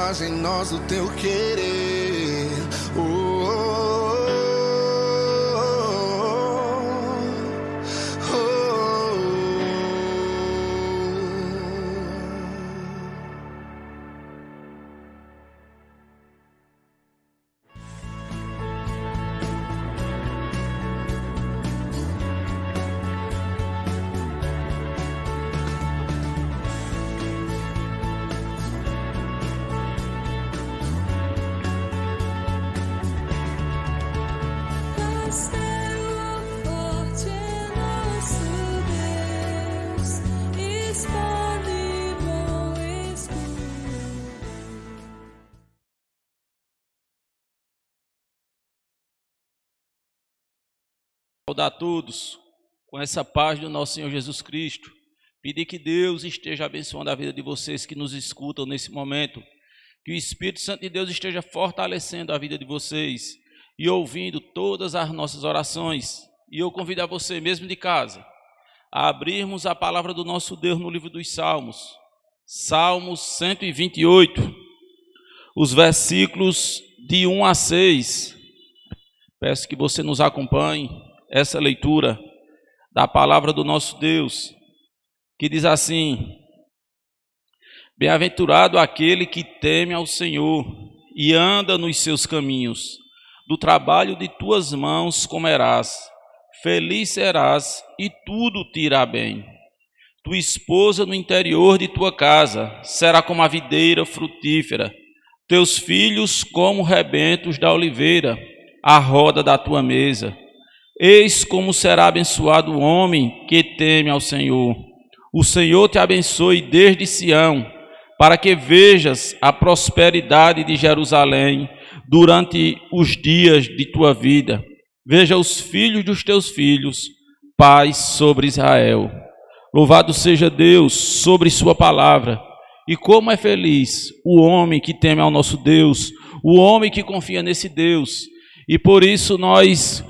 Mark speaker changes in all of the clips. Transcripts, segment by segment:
Speaker 1: faz em nós o teu querer.
Speaker 2: Saudar a todos com essa paz do nosso Senhor Jesus Cristo. Pedir que Deus esteja abençoando a vida de vocês que nos escutam nesse momento. Que o Espírito Santo de Deus esteja fortalecendo a vida de vocês e ouvindo todas as nossas orações. E eu convido a você mesmo de casa a abrirmos a palavra do nosso Deus no livro dos Salmos. Salmos 128, os versículos de 1 a 6. Peço que você nos acompanhe. Essa leitura da palavra do nosso Deus, que diz assim: bem-aventurado aquele que teme ao Senhor e anda nos seus caminhos, do trabalho de tuas mãos comerás, feliz serás e tudo te irá bem. Tua esposa no interior de tua casa será como a videira frutífera, teus filhos como rebentos da oliveira, à roda da tua mesa. Eis como será abençoado o homem que teme ao Senhor. O Senhor te abençoe desde Sião, para que vejas a prosperidade de Jerusalém durante os dias de tua vida. Veja os filhos dos teus filhos, paz sobre Israel. Louvado seja Deus sobre sua palavra. E como é feliz o homem que teme ao nosso Deus, o homem que confia nesse Deus. E por isso nós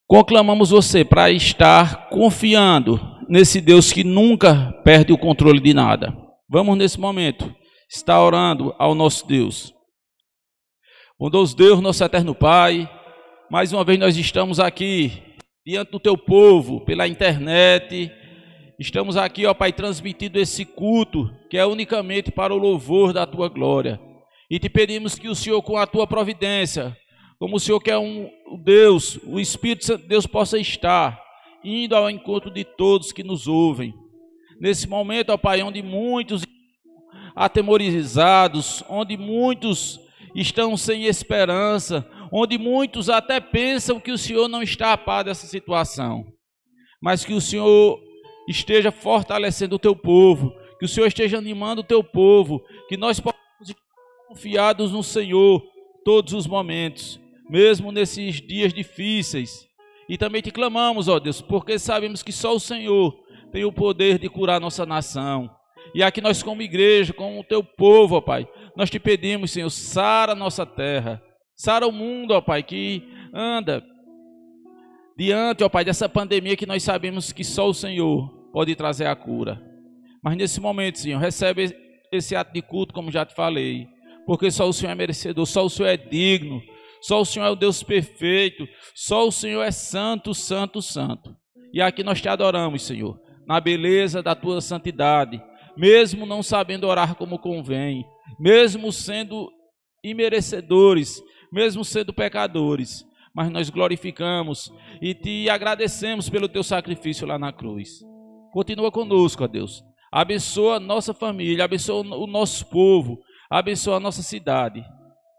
Speaker 2: conclamamos você para estar confiando nesse Deus que nunca perde o controle de nada. Vamos nesse momento estar orando ao nosso Deus. Bondoso Deus, nosso eterno Pai, mais uma vez nós estamos aqui diante do teu povo pela internet. Estamos aqui, ó Pai, transmitindo esse culto que é unicamente para o louvor da tua glória. E te pedimos que o Senhor, com a tua providência, como o Senhor que é um Deus, o Espírito Santo de Deus possa estar indo ao encontro de todos que nos ouvem. Nesse momento, ó Pai, onde muitos atemorizados, onde muitos estão sem esperança, onde muitos até pensam que o Senhor não está a par dessa situação, mas que o Senhor esteja fortalecendo o teu povo, que o Senhor esteja animando o teu povo, que nós possamos estar confiados no Senhor todos os momentos, mesmo nesses dias difíceis. E também te clamamos, ó Deus, porque sabemos que só o Senhor tem o poder de curar nossa nação. E aqui nós como igreja, como o teu povo, ó Pai, nós te pedimos, Senhor, sara a nossa terra, sara o mundo, ó Pai, que anda diante, ó Pai, dessa pandemia que nós sabemos que só o Senhor pode trazer a cura. Mas nesse momento, Senhor, recebe esse ato de culto, como já te falei, porque só o Senhor é merecedor, só o Senhor é digno, só o Senhor é o Deus perfeito, só o Senhor é santo, santo, santo. E aqui nós te adoramos, Senhor, na beleza da tua santidade, mesmo não sabendo orar como convém, mesmo sendo imerecedores, mesmo sendo pecadores, mas nós glorificamos e te agradecemos pelo teu sacrifício lá na cruz. Continua conosco, ó Deus, abençoa a nossa família, abençoa o nosso povo, abençoa a nossa cidade.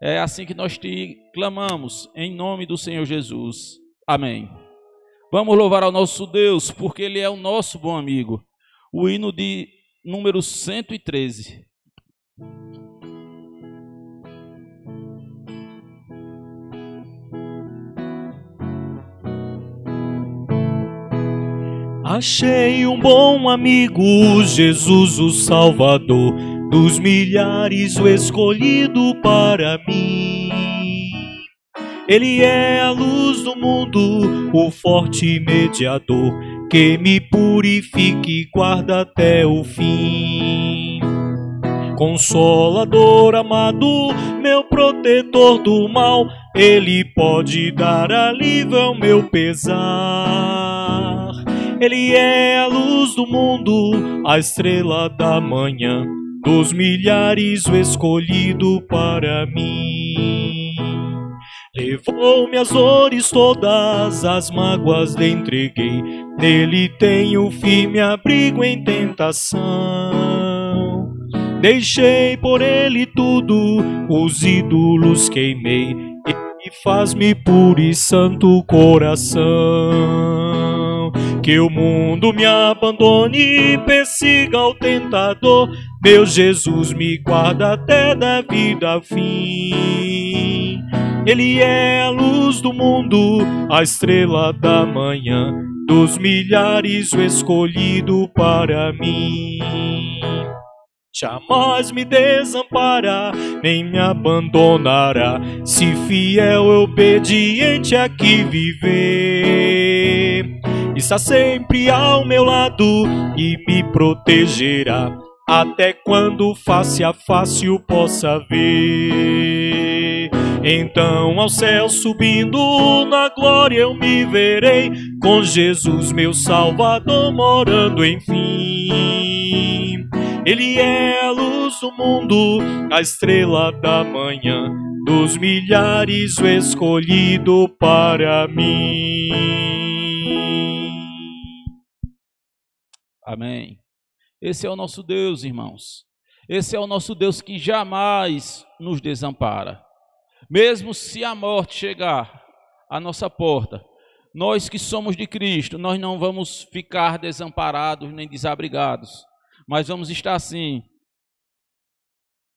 Speaker 2: É assim que nós te clamamos, em nome do Senhor Jesus. Amém. Vamos louvar ao nosso Deus, porque Ele é o nosso bom amigo. O hino de número 113.
Speaker 3: Achei um bom amigo, Jesus o Salvador, dos milhares o escolhido para mim. Ele é a luz do mundo, o forte mediador, que me purifica e guarda até o fim. Consolador amado, meu protetor do mal, Ele pode dar alívio ao meu pesar. Ele é a luz do mundo, a estrela da manhã, dos milhares o escolhido para mim. Levou-me as dores todas, as mágoas lhe entreguei, nele tenho firme abrigo em tentação. Deixei por ele tudo, os ídolos queimei, e faz-me puro e santo coração. Que o mundo me abandone e persiga o tentador, meu Jesus me guarda até da vida ao fim. Ele é a luz do mundo, a estrela da manhã, dos milhares o escolhido para mim. Jamais me desampara, nem me abandonará, se fiel e obediente aqui viver. Está sempre ao meu lado e me protegerá, até quando face a face o possa ver. Então ao céu subindo, na glória eu me verei, com Jesus meu Salvador morando enfim. Ele é a luz do mundo, a estrela da manhã, dos milhares o escolhido para mim.
Speaker 2: Amém. Esse é o nosso Deus, irmãos. Esse é o nosso Deus que jamais nos desampara. Mesmo se a morte chegar à nossa porta, nós que somos de Cristo, nós não vamos ficar desamparados nem desabrigados, mas vamos estar assim,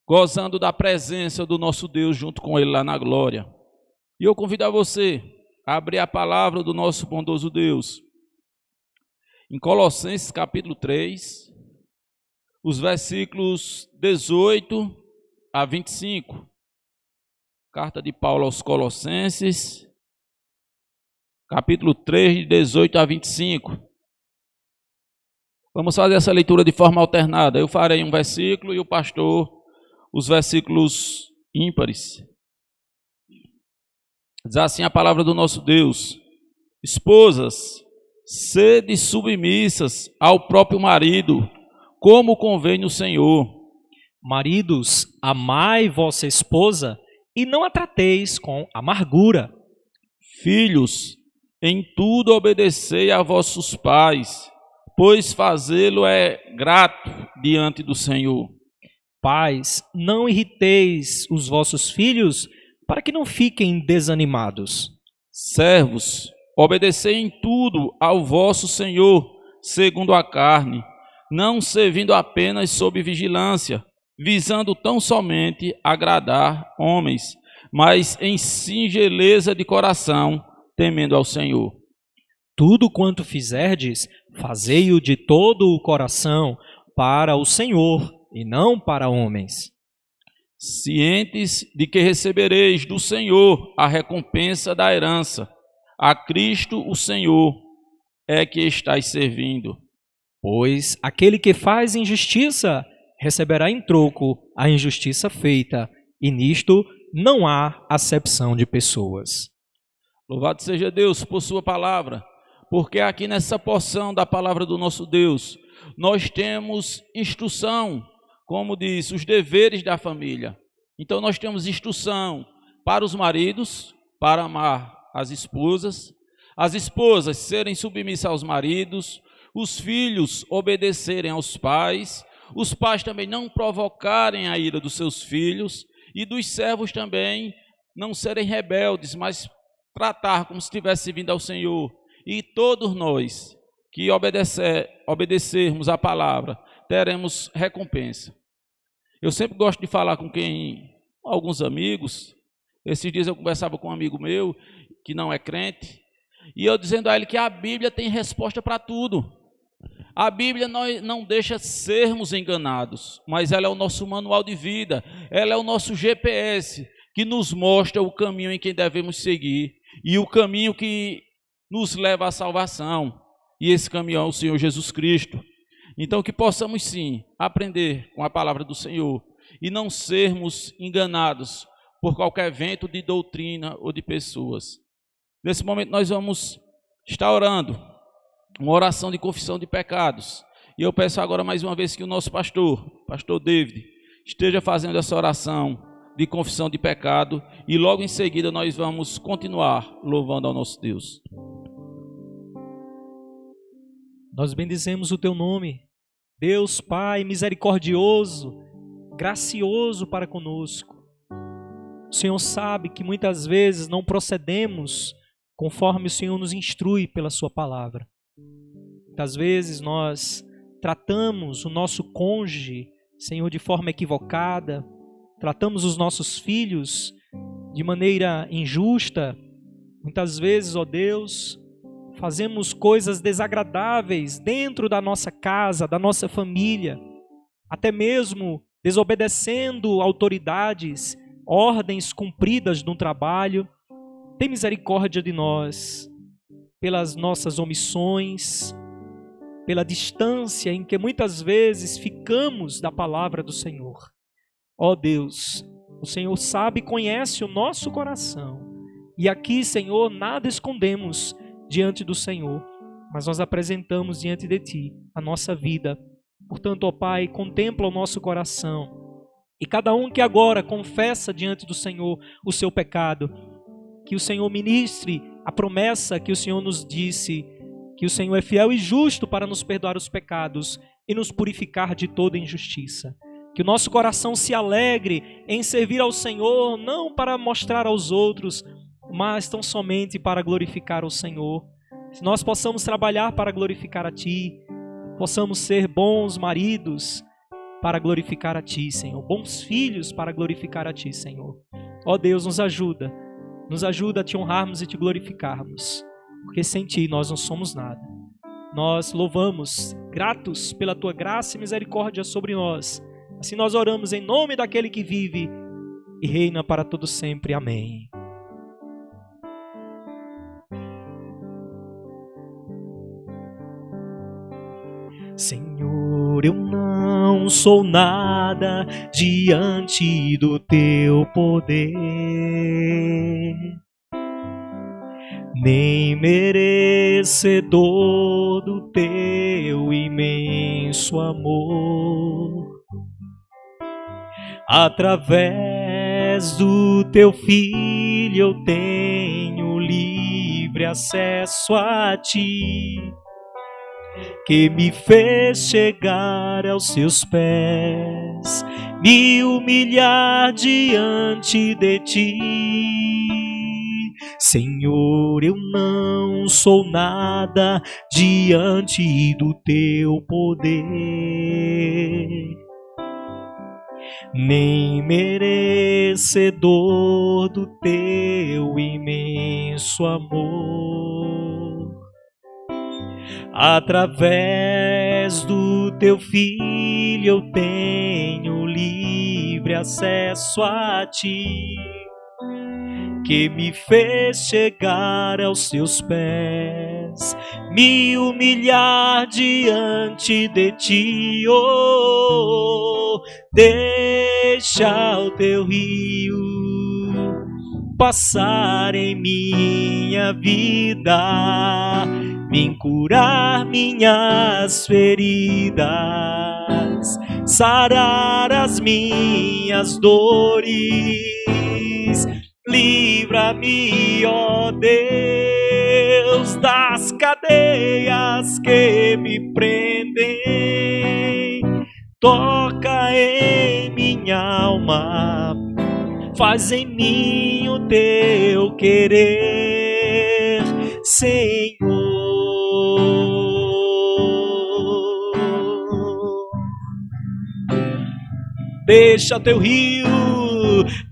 Speaker 2: gozando da presença do nosso Deus junto com Ele lá na glória. E eu convido a você a abrir a palavra do nosso bondoso Deus em Colossenses capítulo 3, os versículos 18 a 25. Carta de Paulo aos Colossenses, capítulo 3, de 18 a 25. Vamos fazer essa leitura de forma alternada. Eu farei um versículo e o pastor os versículos ímpares. Diz assim a palavra do nosso Deus: esposas, sede submissas ao próprio marido, como convém no Senhor.
Speaker 3: Maridos, amai vossa esposa e não a trateis com amargura.
Speaker 2: Filhos, em tudo obedecei a vossos pais, pois fazê-lo é grato diante do Senhor.
Speaker 3: Pais, não irriteis os vossos filhos, para que não fiquem desanimados.
Speaker 2: Servos, obedecei em tudo ao vosso Senhor, segundo a carne, não servindo apenas sob vigilância, visando tão somente agradar homens, mas em singeleza de coração, temendo ao Senhor.
Speaker 3: Tudo quanto fizerdes, fazei-o de todo o coração para o Senhor e não para homens.
Speaker 2: Cientes de que recebereis do Senhor a recompensa da herança, a Cristo o Senhor é que estáis servindo.
Speaker 3: Pois aquele que faz injustiça receberá em troco a injustiça feita, e nisto não há acepção de pessoas.
Speaker 2: Louvado seja Deus por sua palavra, porque aqui nessa porção da palavra do nosso Deus, nós temos instrução, como diz, os deveres da família. Então nós temos instrução para os maridos, para amar as esposas serem submissas aos maridos, os filhos obedecerem aos pais, os pais também não provocarem a ira dos seus filhos, e dos servos também não serem rebeldes, mas tratar como se estivesse vindo ao Senhor. E todos nós que obedecermos a palavra, teremos recompensa. Eu sempre gosto de falar com alguns amigos. Esses dias eu conversava com um amigo meu, que não é crente, e eu dizendo a ele que a Bíblia tem resposta para tudo. A Bíblia não deixa sermos enganados, mas ela é o nosso manual de vida, ela é o nosso GPS, que nos mostra o caminho em que devemos seguir, e o caminho que nos leva à salvação, e esse caminho é o Senhor Jesus Cristo. Então que possamos sim aprender com a palavra do Senhor, e não sermos enganados por qualquer vento de doutrina ou de pessoas. Nesse momento nós vamos estar orando, uma oração de confissão de pecados. E eu peço agora mais uma vez que o nosso pastor David, esteja fazendo essa oração de confissão de pecado, e logo em seguida nós vamos continuar louvando ao nosso Deus.
Speaker 3: Nós bendizemos o teu nome, Deus Pai misericordioso, gracioso para conosco. O Senhor sabe que muitas vezes não procedemos conforme o Senhor nos instrui pela sua palavra. Muitas vezes nós tratamos o nosso cônjuge, Senhor, de forma equivocada, tratamos os nossos filhos de maneira injusta. Muitas vezes, ó Deus, fazemos coisas desagradáveis dentro da nossa casa, da nossa família, até mesmo desobedecendo autoridades, ordens cumpridas no trabalho. Tem misericórdia de nós pelas nossas omissões, pela distância em que muitas vezes ficamos da palavra do Senhor. Ó Deus, o Senhor sabe e conhece o nosso coração. E aqui, Senhor, nada escondemos diante do Senhor, mas nós apresentamos diante de Ti a nossa vida. Portanto, ó Pai, contempla o nosso coração. E cada um que agora confessa diante do Senhor o seu pecado, que o Senhor ministre a promessa que o Senhor nos disse, que o Senhor é fiel e justo para nos perdoar os pecados e nos purificar de toda injustiça. Que o nosso coração se alegre em servir ao Senhor, não para mostrar aos outros, mas tão somente para glorificar o Senhor. Se nós possamos trabalhar para glorificar a Ti, possamos ser bons maridos para glorificar a Ti, Senhor, bons filhos para glorificar a Ti, Senhor. Ó Deus, nos ajuda a Te honrarmos e Te glorificarmos, porque sem Ti nós não somos nada. Nós louvamos, gratos pela Tua graça e misericórdia sobre nós. Assim nós oramos em nome daquele que vive e reina para todo sempre. Amém. Senhor, eu não sou nada diante do Teu poder, nem merecedor do Teu imenso amor. Através do Teu Filho eu tenho livre acesso a Ti, que me fez chegar aos Seus pés, me humilhar diante de Ti. Senhor, eu não sou nada diante do Teu poder, nem merecedor do Teu imenso amor. Através do Teu Filho eu tenho livre acesso a Ti, que me fez chegar aos Seus pés, me humilhar diante de Ti. Oh, deixa o Teu rio passar em minha vida, vem curar minhas feridas, sarar as minhas dores. Livra-me, ó Deus, das cadeias que me prendem. Toca em minha alma, faz em mim o Teu querer, Senhor. Deixa Teu rio,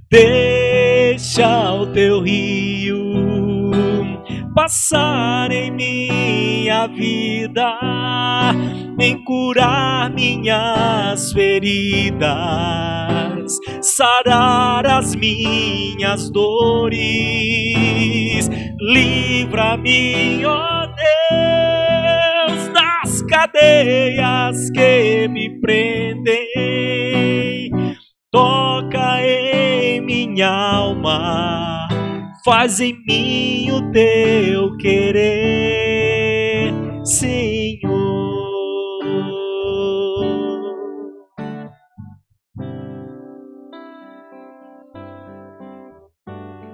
Speaker 3: deixa o Teu rio passar em minha vida, em curar minhas feridas, sarar as minhas dores. Livra-me, ó Deus, das cadeias que me prendem. toca em minha alma, faz em mim o teu querer, Senhor.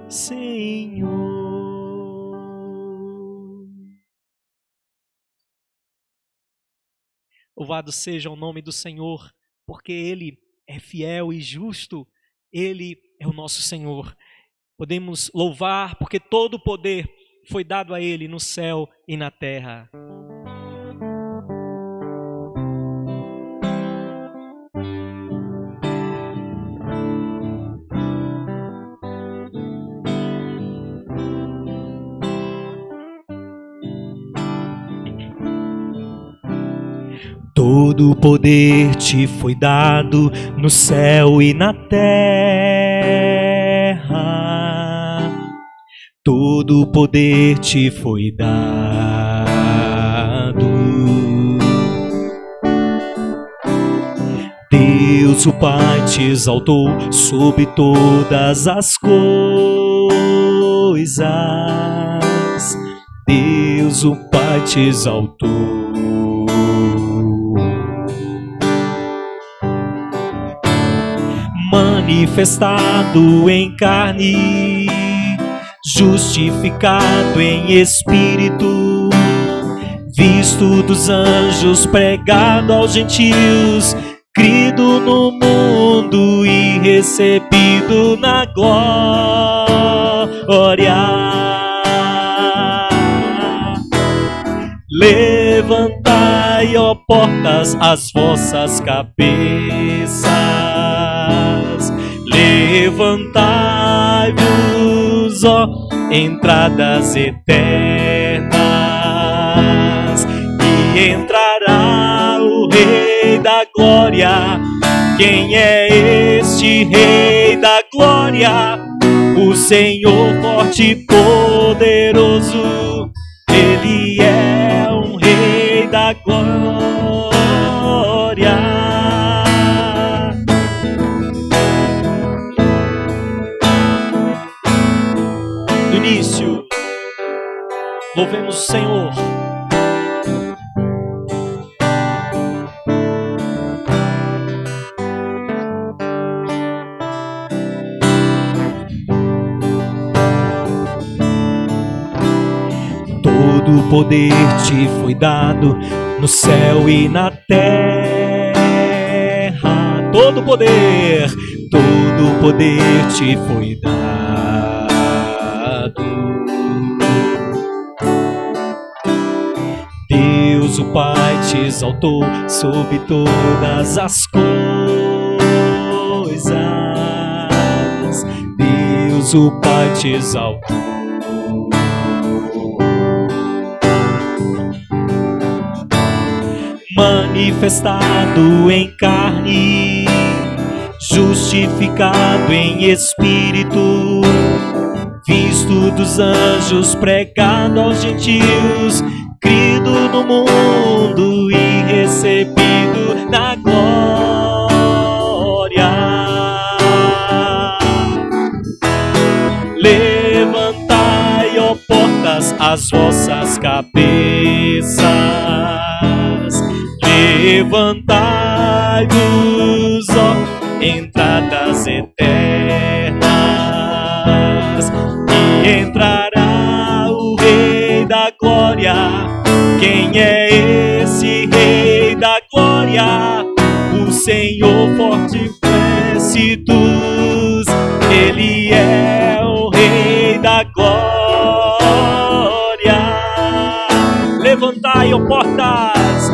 Speaker 3: Senhor. Louvado seja o nome do Senhor, porque Ele é fiel e justo, Ele é o nosso Senhor. Podemos louvar porque todo o poder foi dado a Ele no céu e na terra. Todo o poder te foi dado no céu e na terra. Todo o poder te foi dado. Deus, o Pai, te exaltou sobre todas as coisas. Deus, o Pai, te exaltou. Manifestado em carne, justificado em espírito, visto dos anjos, pregado aos gentios, crido no mundo e recebido na glória. Levantai, ó portas, as vossas cabeças. Levantai-vos, ó entradas eternas, e entrará o Rei da Glória. Quem é este Rei da Glória? O Senhor forte e poderoso. Ele é um Rei da Glória. Início, louvemos o Senhor. Todo o poder te foi dado no céu e na terra. Todo o poder te foi dado. Deus, o Pai, te exaltou sobre todas as coisas. Deus, o Pai, te exaltou. Manifestado em carne, justificado em espírito, visto dos anjos, pregado aos gentios, crido no mundo e recebido na glória. Levantai, ó portas, as vossas cabeças. Levantai-vos, ó entradas eternas, e entrará o Rei da Glória. Quem é esse Rei da Glória? O Senhor forte e precisos. Ele é o Rei da Glória. Levantai, ó portas.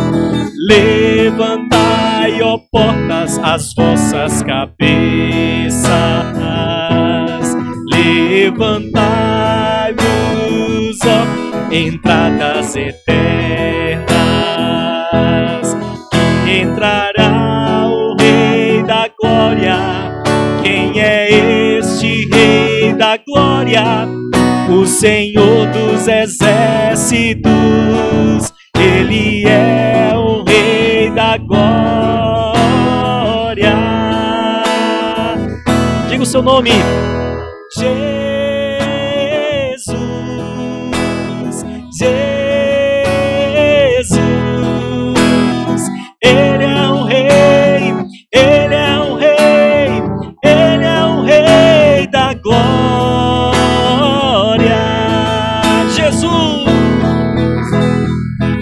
Speaker 3: Levantai, ó portas, as vossas cabeças. Levantai-vos, ó entradas eternas, que entrará o Rei da Glória. Quem é este Rei da Glória? O Senhor dos exércitos. Ele é o Rei da Glória. seu nome. Jesus, Jesus, Ele é um rei, Ele é um rei, Ele é um rei da glória. Jesus,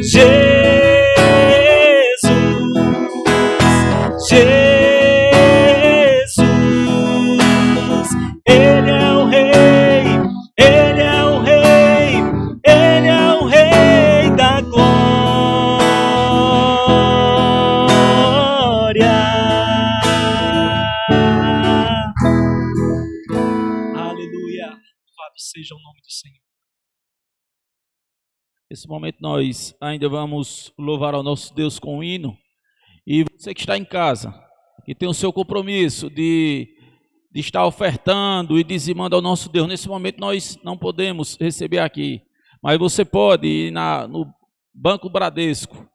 Speaker 3: Jesus, Jesus, Ele é o rei, Ele é o rei, Ele é o rei da glória. Aleluia, louvado seja o nome do Senhor.
Speaker 2: Nesse momento nós ainda vamos louvar ao nosso Deus com um hino. E você que está em casa, que tem o seu compromisso de estar ofertando e dizimando ao nosso Deus, nesse momento nós não podemos receber aqui, mas você pode ir no Banco Bradesco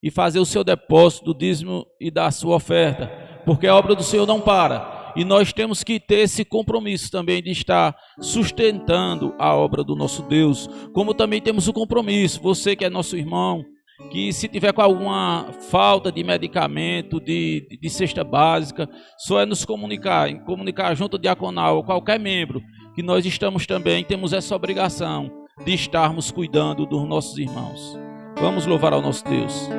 Speaker 2: e fazer o seu depósito do dízimo e da sua oferta, porque a obra do Senhor não para. E nós temos que ter esse compromisso também de estar sustentando a obra do nosso Deus, como também temos o compromisso, você que é nosso irmão, que se tiver com alguma falta de medicamento, de cesta básica, só é nos comunicar junto ao diaconal ou qualquer membro, que nós estamos também, temos essa obrigação de estarmos cuidando dos nossos irmãos. Vamos louvar ao nosso Deus.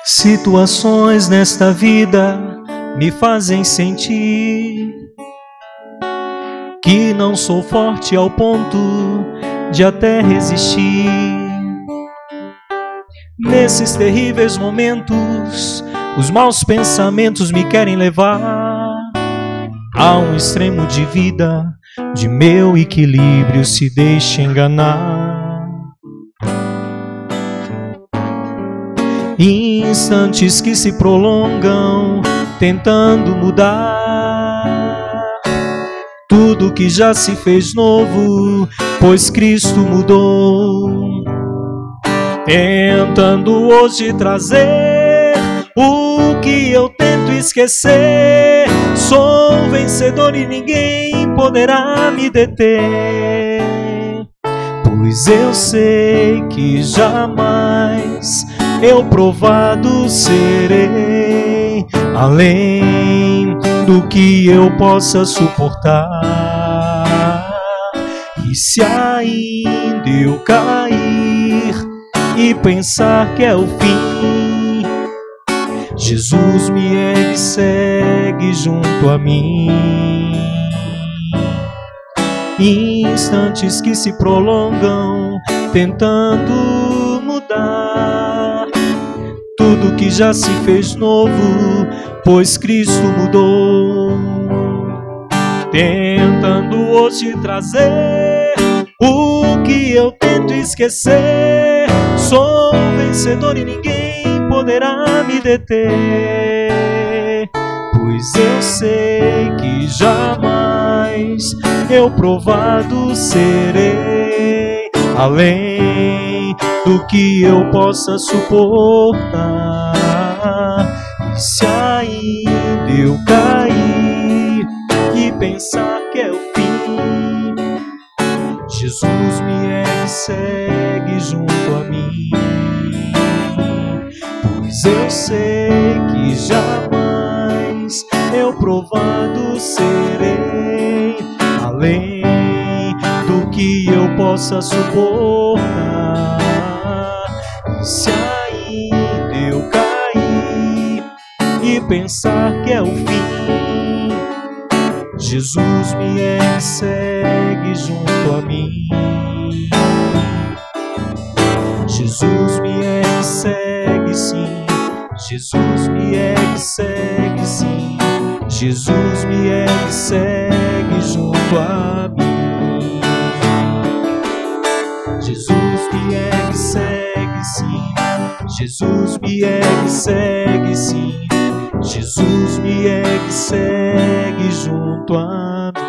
Speaker 3: Situações nesta vida me fazem sentir que não sou forte ao ponto de até resistir. Nesses terríveis momentos, os maus pensamentos me querem levar a um extremo de vida, de meu equilíbrio se deixa enganar. Instantes que se prolongam, tentando mudar tudo que já se fez novo, pois Cristo mudou. Tentando hoje trazer o que eu tento esquecer, sou vencedor e ninguém poderá me deter, pois eu sei que jamais eu provado serei, além do que eu possa suportar. E se ainda eu cair e pensar que é o fim, Jesus me ergue e segue junto a mim. Instantes que se prolongam, tentando mudar tudo que já se fez novo, pois Cristo mudou. Tentando hoje trazer o que eu tento esquecer, sou vencedor e ninguém poderá me deter, pois eu sei que jamais eu provado serei, além do que eu possa suportar. E se ainda eu cair e pensar que é o fim, Jesus me ergue e segue junto a mim, pois eu sei que jamais eu provado serei, além do que eu possa suportar. E se ainda eu cair e pensar que é o fim, Jesus me ergue e segue junto a mim. Jesus me ergue e segue sim, Jesus me ergue e segue sim, Jesus me ergue e segue junto a mim. Jesus me ergue e segue sim, Jesus me ergue e segue sim, Jesus me ergue e segue junto a mim.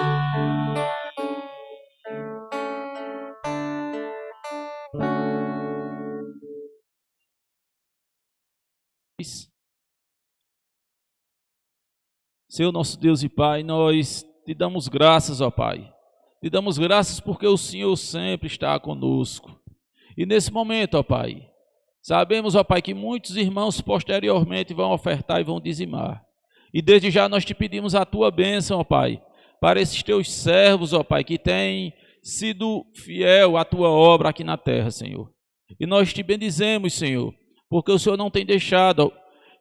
Speaker 2: Senhor nosso Deus e Pai, nós te damos graças, ó Pai. Te damos graças porque o Senhor sempre está conosco. E nesse momento, ó Pai, sabemos, ó Pai, que muitos irmãos posteriormente vão ofertar e vão dizimar. E desde já nós te pedimos a tua bênção, ó Pai, para esses teus servos, ó Pai, que têm sido fiel à tua obra aqui na terra, Senhor. E nós te bendizemos, Senhor, porque o Senhor não tem deixado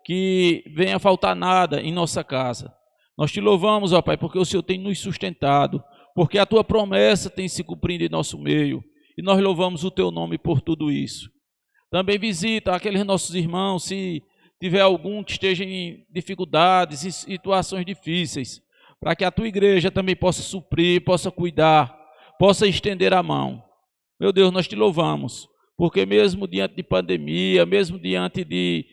Speaker 2: que venha faltar nada em nossa casa. Nós te louvamos, ó Pai, porque o Senhor tem nos sustentado, porque a tua promessa tem se cumprido em nosso meio, e nós louvamos o teu nome por tudo isso. Também visita aqueles nossos irmãos, se tiver algum que esteja em dificuldades, em situações difíceis, para que a tua igreja também possa suprir, possa cuidar, possa estender a mão. Meu Deus, nós te louvamos, porque mesmo diante de pandemia, mesmo diante de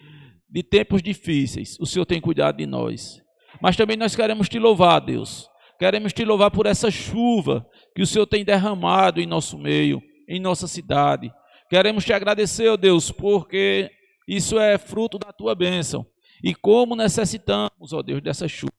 Speaker 2: tempos difíceis, o Senhor tem cuidado de nós. Mas também nós queremos te louvar, Deus. Queremos te louvar por essa chuva que o Senhor tem derramado em nosso meio, em nossa cidade. Queremos te agradecer, ó Deus, porque isso é fruto da tua bênção. E como necessitamos, ó Deus, dessa chuva.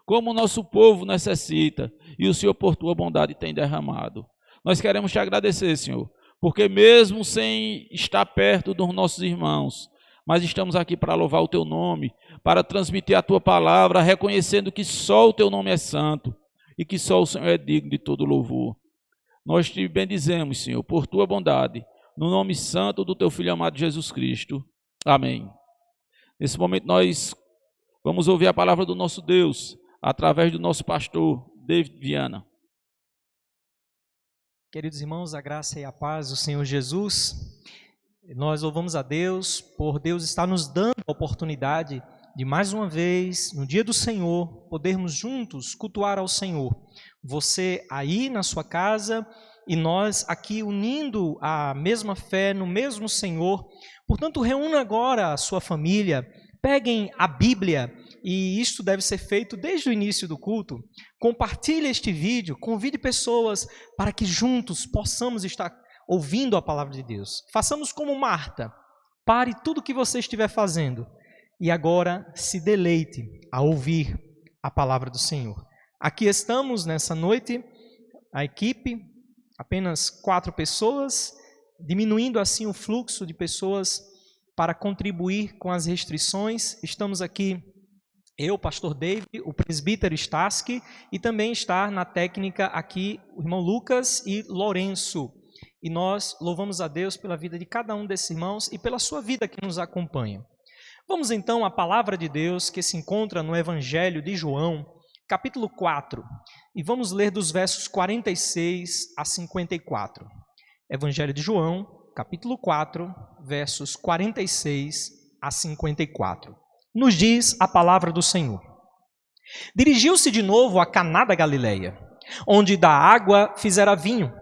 Speaker 2: Como o nosso povo necessita. E o Senhor, por tua bondade, tem derramado. Nós queremos te agradecer, Senhor, porque mesmo sem estar perto dos nossos irmãos, mas estamos aqui para louvar o teu nome, para transmitir a tua palavra, reconhecendo que só o teu nome é santo e que só o Senhor é digno de todo louvor. Nós te bendizemos, Senhor, por tua bondade, no nome santo do teu Filho amado Jesus Cristo. Amém. Nesse momento nós vamos ouvir a palavra do nosso Deus, através do nosso pastor, David Viana.
Speaker 4: Queridos irmãos, a graça e a paz do Senhor Jesus. Nós louvamos a Deus por Deus estar nos dando a oportunidade de mais uma vez, no dia do Senhor, podermos juntos cultuar ao Senhor. Você aí na sua casa e nós aqui unindo a mesma fé no mesmo Senhor. Portanto, reúna agora a sua família, peguem a Bíblia, e isto deve ser feito desde o início do culto. Compartilhe este vídeo, convide pessoas para que juntos possamos estar ouvindo a palavra de Deus. Façamos como Marta, pare tudo o que você estiver fazendo e agora se deleite a ouvir a palavra do Senhor. Aqui estamos nessa noite, a equipe, apenas 4 pessoas, diminuindo assim o fluxo de pessoas para contribuir com as restrições. Estamos aqui, eu, pastor David, o presbítero Staski, e também está na técnica aqui o irmão Lucas e Lourenço. E nós louvamos a Deus pela vida de cada um desses irmãos e pela sua vida que nos acompanha. Vamos então à palavra de Deus que se encontra no Evangelho de João, capítulo 4, e vamos ler dos versos 46 a 54. Evangelho de João, capítulo 4, versos 46 a 54. Nos diz a palavra do Senhor. Dirigiu-se de novo a Caná da Galileia, onde da água fizera vinho.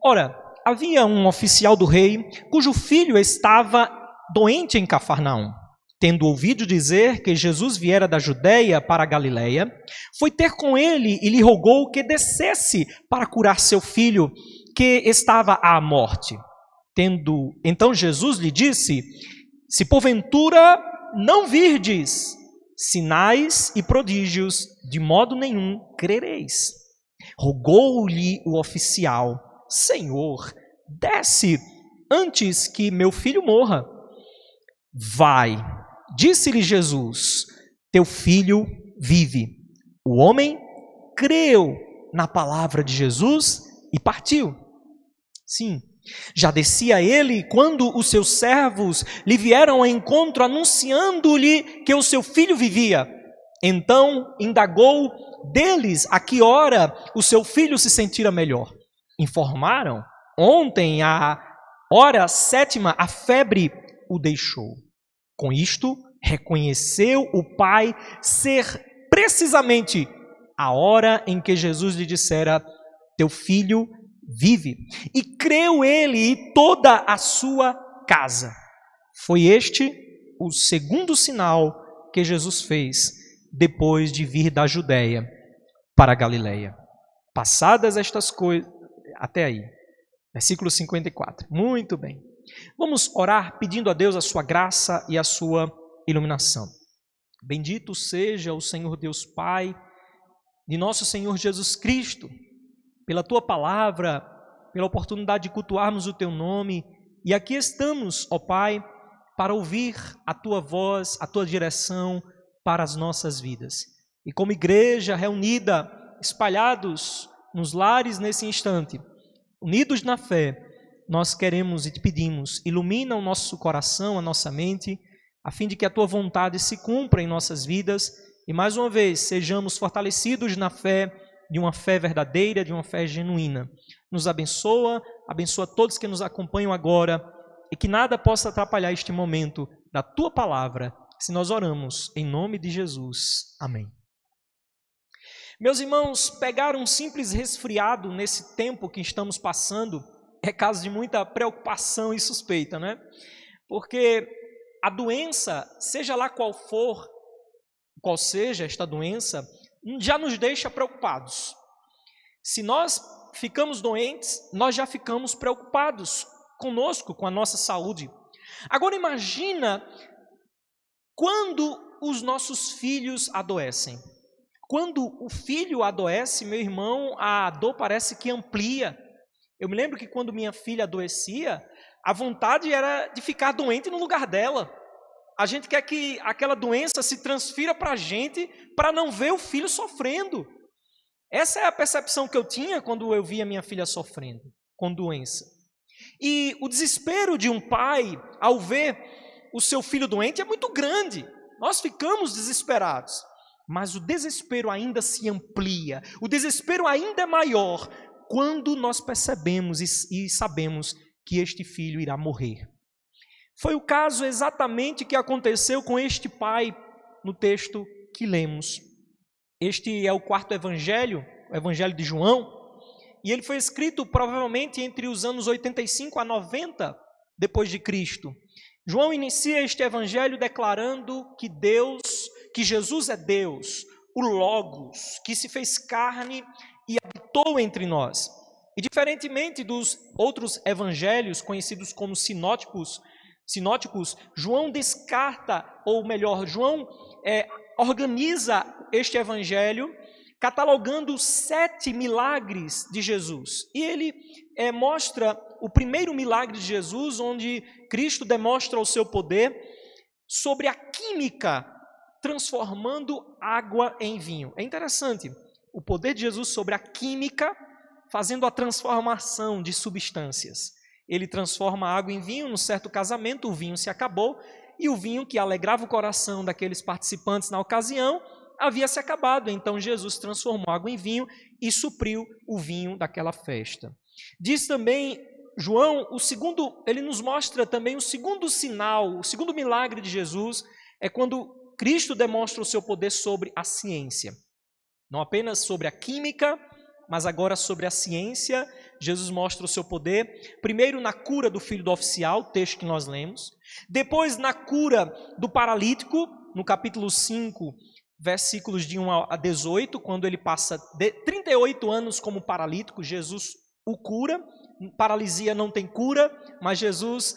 Speaker 4: Ora, havia um oficial do rei, cujo filho estava doente em Cafarnaum. Tendo ouvido dizer que Jesus viera da Judeia para a Galileia, foi ter com ele e lhe rogou que descesse para curar seu filho, que estava à morte. Então Jesus lhe disse: se porventura não virdes sinais e prodígios, de modo nenhum crereis. Rogou-lhe o oficial: Senhor, desce antes que meu filho morra. Vai, disse-lhe Jesus, teu filho vive. O homem creu na palavra de Jesus e partiu. Sim, já descia ele quando os seus servos lhe vieram ao encontro anunciando-lhe que o seu filho vivia. Então indagou deles a que hora o seu filho se sentira melhor. Informaram: ontem, à hora 7ª, a febre o deixou. Com isto, reconheceu o pai ser precisamente a hora em que Jesus lhe dissera: teu filho vive. E creu ele e toda a sua casa. Foi este o segundo sinal que Jesus fez depois de vir da Judeia para a Galileia. Passadas estas coisas, até aí, versículo 54. Muito bem. Vamos orar pedindo a Deus a sua graça e a sua iluminação. Bendito seja o Senhor Deus Pai, de nosso Senhor Jesus Cristo, pela Tua palavra, pela oportunidade de cultuarmos o Teu nome. E aqui estamos, ó Pai, para ouvir a Tua voz, a Tua direção para as nossas vidas. E como igreja reunida, espalhados nos lares nesse instante, unidos na fé, nós queremos e te pedimos, ilumina o nosso coração, a nossa mente, a fim de que a Tua vontade se cumpra em nossas vidas e, mais uma vez, sejamos fortalecidos na fé, de uma fé verdadeira, de uma fé genuína. Nos abençoa, abençoa todos que nos acompanham agora e que nada possa atrapalhar este momento da Tua palavra, se nós oramos em nome de Jesus. Amém. Meus irmãos, pegar um simples resfriado nesse tempo que estamos passando é caso de muita preocupação e suspeita, né? Porque a doença, seja lá qual for, qual seja esta doença, já nos deixa preocupados. Se nós ficamos doentes, nós já ficamos preocupados conosco, com a nossa saúde. Agora imagina quando os nossos filhos adoecem. Quando o filho adoece, meu irmão, a dor parece que amplia. Eu me lembro que quando minha filha adoecia, a vontade era de ficar doente no lugar dela. A gente quer que aquela doença se transfira para a gente para não ver o filho sofrendo. Essa é a percepção que eu tinha quando eu via minha filha sofrendo com doença. E o desespero de um pai ao ver o seu filho doente é muito grande. Nós ficamos desesperados. Mas o desespero ainda se amplia. O desespero ainda é maior quando nós percebemos e sabemos que este filho irá morrer. Foi o caso exatamente que aconteceu com este pai no texto que lemos. Este é o quarto evangelho, o evangelho de João, e ele foi escrito provavelmente entre os anos 85 a 90 depois de Cristo. João inicia este evangelho declarando que Jesus é Deus, o Logos, que se fez carne e habitou entre nós. E diferentemente dos outros evangelhos conhecidos como sinóticos, João descarta, ou melhor, João organiza este evangelho catalogando 7 milagres de Jesus. E ele mostra o primeiro milagre de Jesus, onde Cristo demonstra o seu poder sobre a química, transformando água em vinho. É interessante, o poder de Jesus sobre a química, fazendo a transformação de substâncias. Ele transforma a água em vinho. Num certo casamento, o vinho se acabou, e o vinho que alegrava o coração daqueles participantes na ocasião havia se acabado. Então Jesus transformou a água em vinho e supriu o vinho daquela festa. Diz também João, ele nos mostra também o segundo sinal, o segundo milagre de Jesus, é quando Cristo demonstra o seu poder sobre a ciência. Não apenas sobre a química, mas agora sobre a ciência. Jesus mostra o seu poder, primeiro na cura do filho do oficial, texto que nós lemos, depois na cura do paralítico, no capítulo 5, versículos de 1 a 18, quando ele passa 38 anos como paralítico, Jesus o cura. Paralisia não tem cura, mas Jesus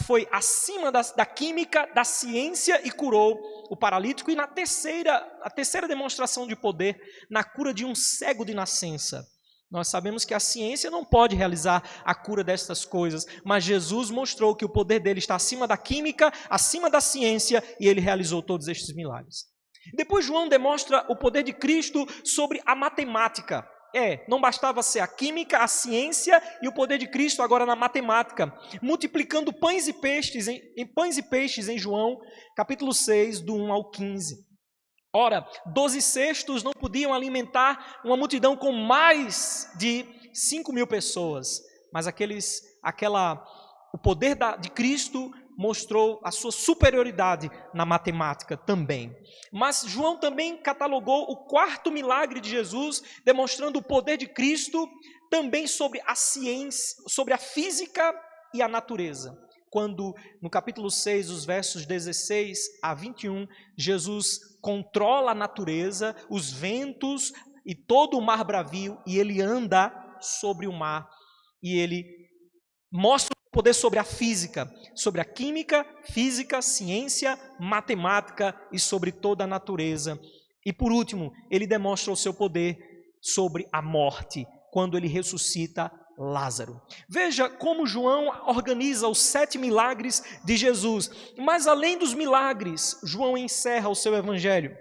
Speaker 4: foi acima da química, da ciência e curou o paralítico. E a terceira demonstração de poder, na cura de um cego de nascença. Nós sabemos que a ciência não pode realizar a cura destas coisas, mas Jesus mostrou que o poder dele está acima da química, acima da ciência, e ele realizou todos estes milagres. Depois João demonstra o poder de Cristo sobre a matemática. Não bastava ser a química, a ciência e o poder de Cristo agora na matemática, multiplicando pães e peixes em João, capítulo 6, do 1 ao 15. Ora, 12 cestos não podiam alimentar uma multidão com mais de 5.000 pessoas, mas o poder de Cristo mostrou a sua superioridade na matemática também. Mas João também catalogou o quarto milagre de Jesus, demonstrando o poder de Cristo também sobre a ciência, sobre a física e a natureza. Quando, no capítulo 6, os versos 16 a 21, Jesus controla a natureza, os ventos e todo o mar bravio, e ele anda sobre o mar, e ele mostra o Poder sobre a física, sobre a química, física, ciência, matemática e sobre toda a natureza. E por último, ele demonstra o seu poder sobre a morte, quando ele ressuscita Lázaro. Veja como João organiza os 7 milagres de Jesus. Mas além dos milagres, João encerra o seu evangelho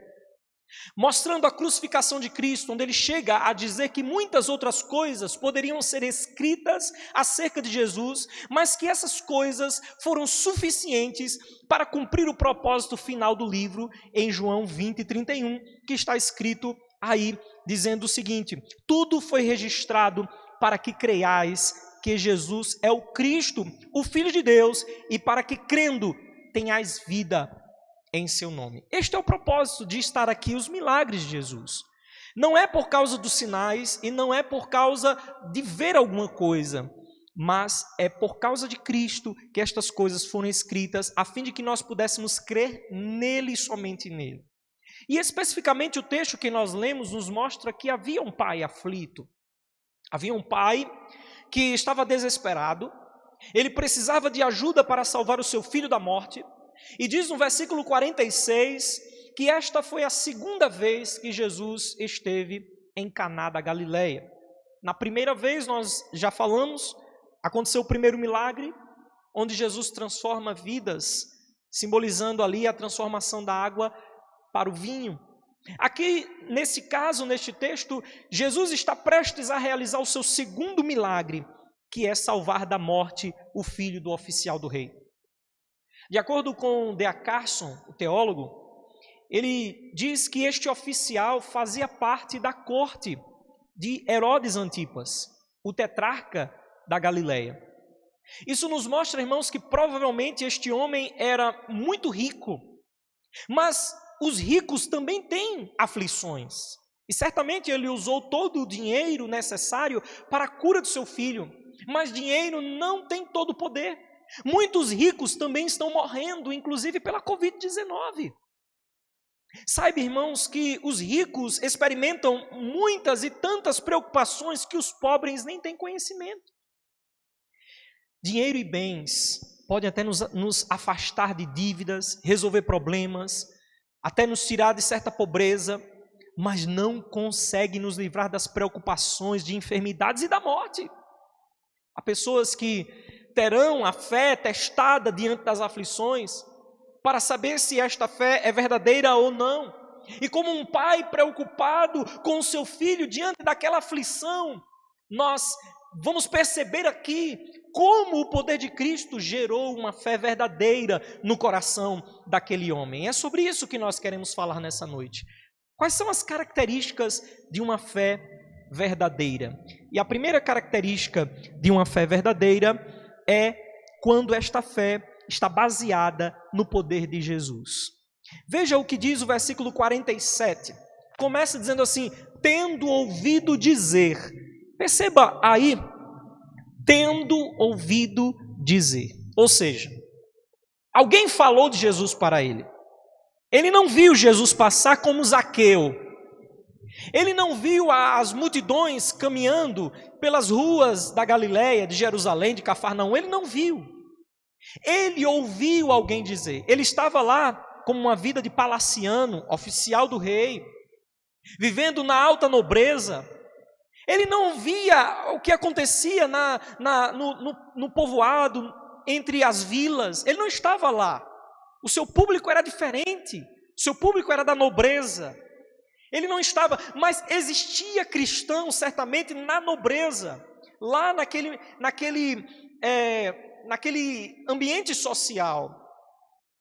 Speaker 4: mostrando a crucificação de Cristo, onde ele chega a dizer que muitas outras coisas poderiam ser escritas acerca de Jesus, mas que essas coisas foram suficientes para cumprir o propósito final do livro, em João 20:31, que está escrito aí, dizendo o seguinte: tudo foi registrado para que creiais que Jesus é o Cristo, o Filho de Deus, e para que crendo tenhais vida em seu nome. Este é o propósito de estar aqui, os milagres de Jesus. Não é por causa dos sinais e não é por causa de ver alguma coisa, mas é por causa de Cristo que estas coisas foram escritas, a fim de que nós pudéssemos crer nele e somente nele. E especificamente o texto que nós lemos nos mostra que havia um pai aflito. Havia um pai que estava desesperado, ele precisava de ajuda para salvar o seu filho da morte. E diz no versículo 46 que esta foi a segunda vez que Jesus esteve em Caná da Galileia. Na primeira vez, nós já falamos, aconteceu o primeiro milagre, onde Jesus transforma vidas, simbolizando ali a transformação da água para o vinho. Aqui, nesse caso, neste texto, Jesus está prestes a realizar o seu segundo milagre, que é salvar da morte o filho do oficial do rei. De acordo com D.A. Carson, o teólogo, ele diz que este oficial fazia parte da corte de Herodes Antipas, o tetrarca da Galileia. Isso nos mostra, irmãos, que provavelmente este homem era muito rico, mas os ricos também têm aflições. E certamente ele usou todo o dinheiro necessário para a cura do seu filho, mas dinheiro não tem todo o poder. Muitos ricos também estão morrendo, inclusive pela Covid-19. Saiba, irmãos, que os ricos experimentam muitas e tantas preocupações que os pobres nem têm conhecimento. Dinheiro e bens podem até nos afastar de dívidas, resolver problemas, até nos tirar de certa pobreza, mas não consegue nos livrar das preocupações de enfermidades e da morte. Há pessoas que terão a fé testada diante das aflições, para saber se esta fé é verdadeira ou não. E como um pai preocupado com o seu filho diante daquela aflição, nós vamos perceber aqui como o poder de Cristo gerou uma fé verdadeira no coração daquele homem. É sobre isso que nós queremos falar nessa noite. Quais são as características de uma fé verdadeira? E a primeira característica de uma fé verdadeira é quando esta fé está baseada no poder de Jesus. Veja o que diz o versículo 47. Começa dizendo assim: tendo ouvido dizer. Perceba aí, tendo ouvido dizer. Ou seja, alguém falou de Jesus para ele. Ele não viu Jesus passar como Zaqueu. Ele não viu as multidões caminhando pelas ruas da Galileia, de Jerusalém, de Cafarnaum. Ele não viu. Ele ouviu alguém dizer. Ele estava lá como uma vida de palaciano, oficial do rei, vivendo na alta nobreza. Ele não via o que acontecia no povoado, entre as vilas. Ele não estava lá. O seu público era diferente. O seu público era da nobreza. Ele não estava, mas existia cristão certamente na nobreza, lá naquele ambiente social.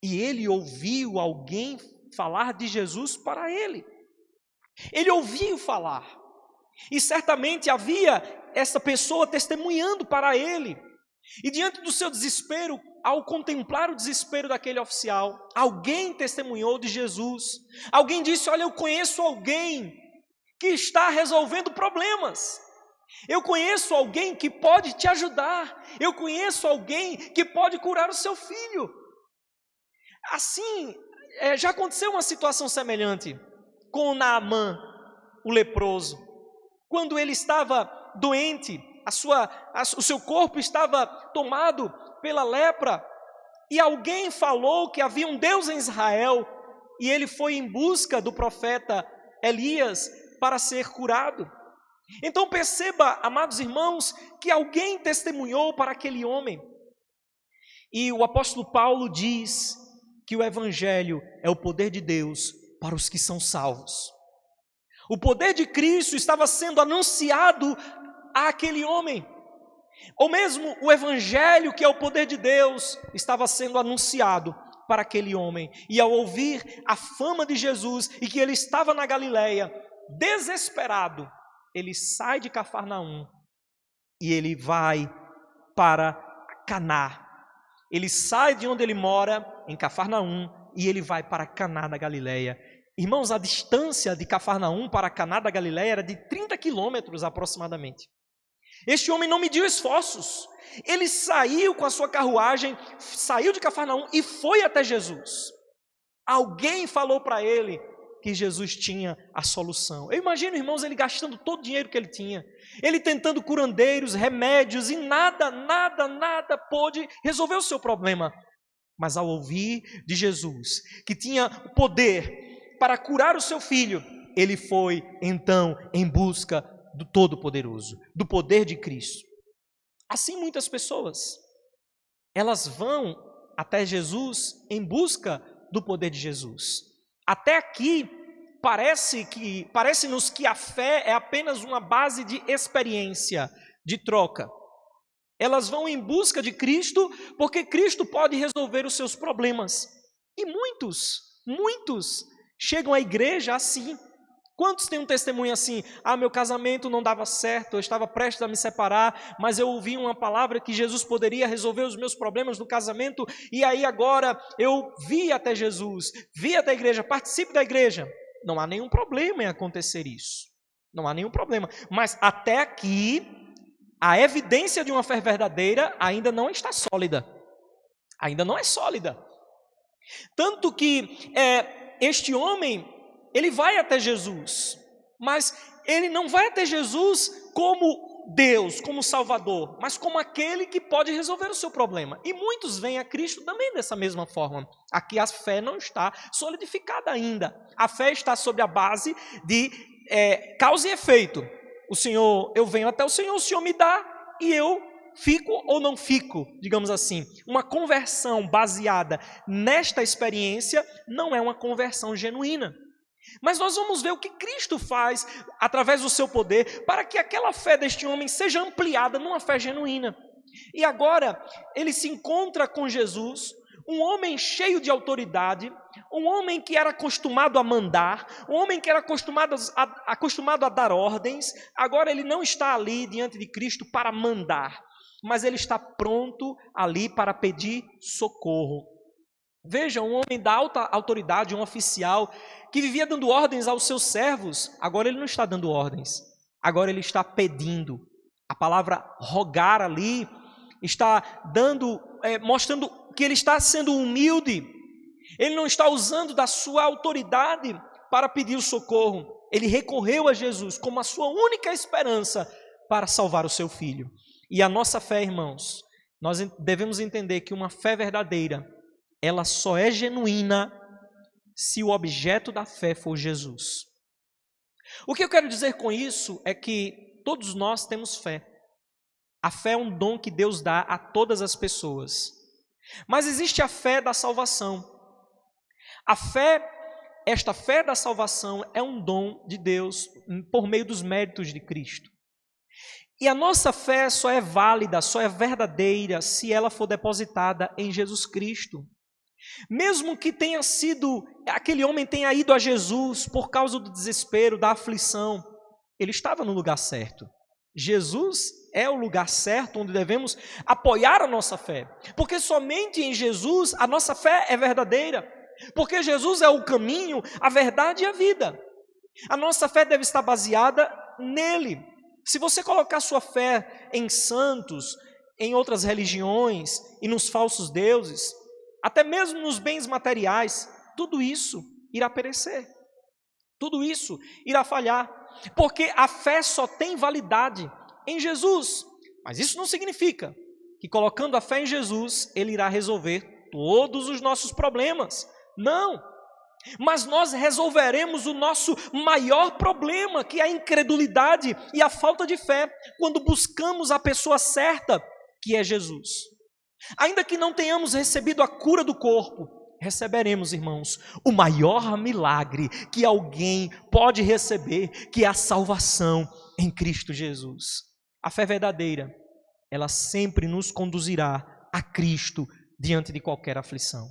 Speaker 4: E ele ouviu alguém falar de Jesus para ele. Ele ouviu falar. E certamente havia essa pessoa testemunhando para ele. E diante do seu desespero, ao contemplar o desespero daquele oficial, alguém testemunhou de Jesus. Alguém disse: olha, eu conheço alguém que está resolvendo problemas. Eu conheço alguém que pode te ajudar. Eu conheço alguém que pode curar o seu filho. Assim, já aconteceu uma situação semelhante com Naamã, o leproso. Quando ele estava doente, o seu corpo estava tomado pela lepra, e alguém falou que havia um Deus em Israel, e ele foi em busca do profeta Elias para ser curado. Então perceba, amados irmãos, que alguém testemunhou para aquele homem. E o apóstolo Paulo diz que o evangelho é o poder de Deus para os que são salvos. O poder de Cristo estava sendo anunciado àquele homem. Ou mesmo o evangelho, que é o poder de Deus, estava sendo anunciado para aquele homem. E ao ouvir a fama de Jesus e que ele estava na Galileia, desesperado, ele sai de Cafarnaum e ele vai para Caná. Ele sai de onde ele mora, em Cafarnaum, e ele vai para Caná da Galileia. Irmãos, a distância de Cafarnaum para Caná da Galileia era de 30 quilômetros aproximadamente. Este homem não mediu esforços. Ele saiu com a sua carruagem, saiu de Cafarnaum e foi até Jesus. Alguém falou para ele que Jesus tinha a solução. Eu imagino, irmãos, ele gastando todo o dinheiro que ele tinha. Ele tentando curandeiros, remédios, e nada pôde resolver o seu problema. Mas ao ouvir de Jesus, que tinha o poder para curar o seu filho, ele foi então em busca do Todo-Poderoso, do poder de Cristo. Assim muitas pessoas, elas vão até Jesus em busca do poder de Jesus. Até aqui, parece-nos que a fé é apenas uma base de experiência, de troca. Elas vão em busca de Cristo, porque Cristo pode resolver os seus problemas. E muitos chegam à igreja assim. Quantos têm um testemunho assim? Meu casamento não dava certo, eu estava prestes a me separar, mas eu ouvi uma palavra que Jesus poderia resolver os meus problemas no casamento, e aí agora eu vi até Jesus, vi até a igreja, participe da igreja. Não há nenhum problema em acontecer isso. Não há nenhum problema. Mas até aqui, a evidência de uma fé verdadeira ainda não está sólida. Ainda não é sólida. Tanto que este homem, ele vai até Jesus, mas ele não vai até Jesus como Deus, como Salvador, mas como aquele que pode resolver o seu problema. E muitos vêm a Cristo também dessa mesma forma. Aqui a fé não está solidificada ainda. A fé está sobre a base de causa e efeito. Eu venho até o Senhor me dá e eu fico ou não fico, digamos assim. Uma conversão baseada nesta experiência não é uma conversão genuína. Mas nós vamos ver o que Cristo faz através do seu poder para que aquela fé deste homem seja ampliada numa fé genuína. E agora ele se encontra com Jesus, um homem cheio de autoridade, um homem que era acostumado a mandar, um homem que era acostumado a dar ordens. Agora ele não está ali diante de Cristo para mandar, mas ele está pronto ali para pedir socorro. Veja, um homem da alta autoridade, um oficial que vivia dando ordens aos seus servos, agora ele não está dando ordens, agora ele está pedindo. A palavra rogar ali está mostrando que ele está sendo humilde. Ele não está usando da sua autoridade para pedir o socorro. Ele recorreu a Jesus como a sua única esperança para salvar o seu filho. E a nossa fé, irmãos, nós devemos entender que uma fé verdadeira, ela só é genuína se o objeto da fé for Jesus. O que eu quero dizer com isso é que todos nós temos fé. A fé é um dom que Deus dá a todas as pessoas. Mas existe a fé da salvação. Esta fé da salvação é um dom de Deus por meio dos méritos de Cristo. E a nossa fé só é válida, só é verdadeira se ela for depositada em Jesus Cristo. Mesmo que aquele homem tenha ido a Jesus por causa do desespero, da aflição, ele estava no lugar certo. Jesus é o lugar certo onde devemos apoiar a nossa fé, porque somente em Jesus a nossa fé é verdadeira, porque Jesus é o caminho, a verdade e a vida. A nossa fé deve estar baseada nele. Se você colocar sua fé em santos, em outras religiões e nos falsos deuses, até mesmo nos bens materiais, tudo isso irá perecer. Tudo isso irá falhar, porque a fé só tem validade em Jesus. Mas isso não significa que colocando a fé em Jesus, Ele irá resolver todos os nossos problemas. Não. Mas nós resolveremos o nosso maior problema, que é a incredulidade e a falta de fé, quando buscamos a pessoa certa, que é Jesus. Ainda que não tenhamos recebido a cura do corpo, receberemos, irmãos, o maior milagre que alguém pode receber, que é a salvação em Cristo Jesus. A fé verdadeira, ela sempre nos conduzirá a Cristo diante de qualquer aflição.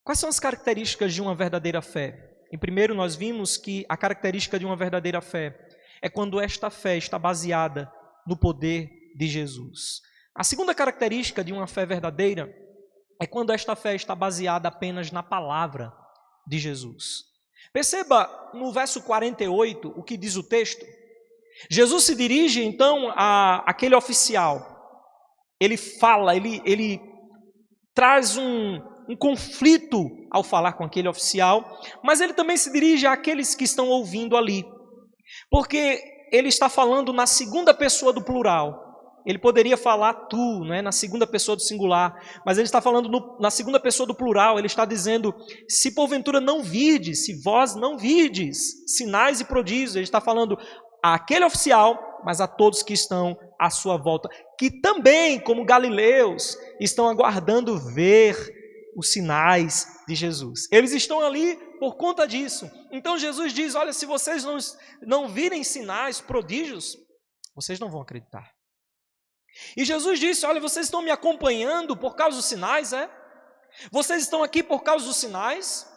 Speaker 4: Quais são as características de uma verdadeira fé? Em primeiro, nós vimos que a característica de uma verdadeira fé é quando esta fé está baseada no poder de Jesus. A segunda característica de uma fé verdadeira é quando esta fé está baseada apenas na palavra de Jesus. Perceba no verso 48 o que diz o texto. Jesus se dirige então àquele oficial. Ele fala, ele traz um conflito ao falar com aquele oficial, mas ele também se dirige àqueles que estão ouvindo ali, porque ele está falando na segunda pessoa do plural. Ele poderia falar tu, né, na segunda pessoa do singular, mas ele está falando na segunda pessoa do plural. Ele está dizendo, se porventura não virdes, se vós não virdes sinais e prodígios. Ele está falando àquele oficial, mas a todos que estão à sua volta, que também, como galileus, estão aguardando ver os sinais de Jesus. Eles estão ali por conta disso. Então Jesus diz, olha, se vocês não virem sinais, prodígios, vocês não vão acreditar. E Jesus disse, olha, vocês estão me acompanhando por causa dos sinais, é? Vocês estão aqui por causa dos sinais?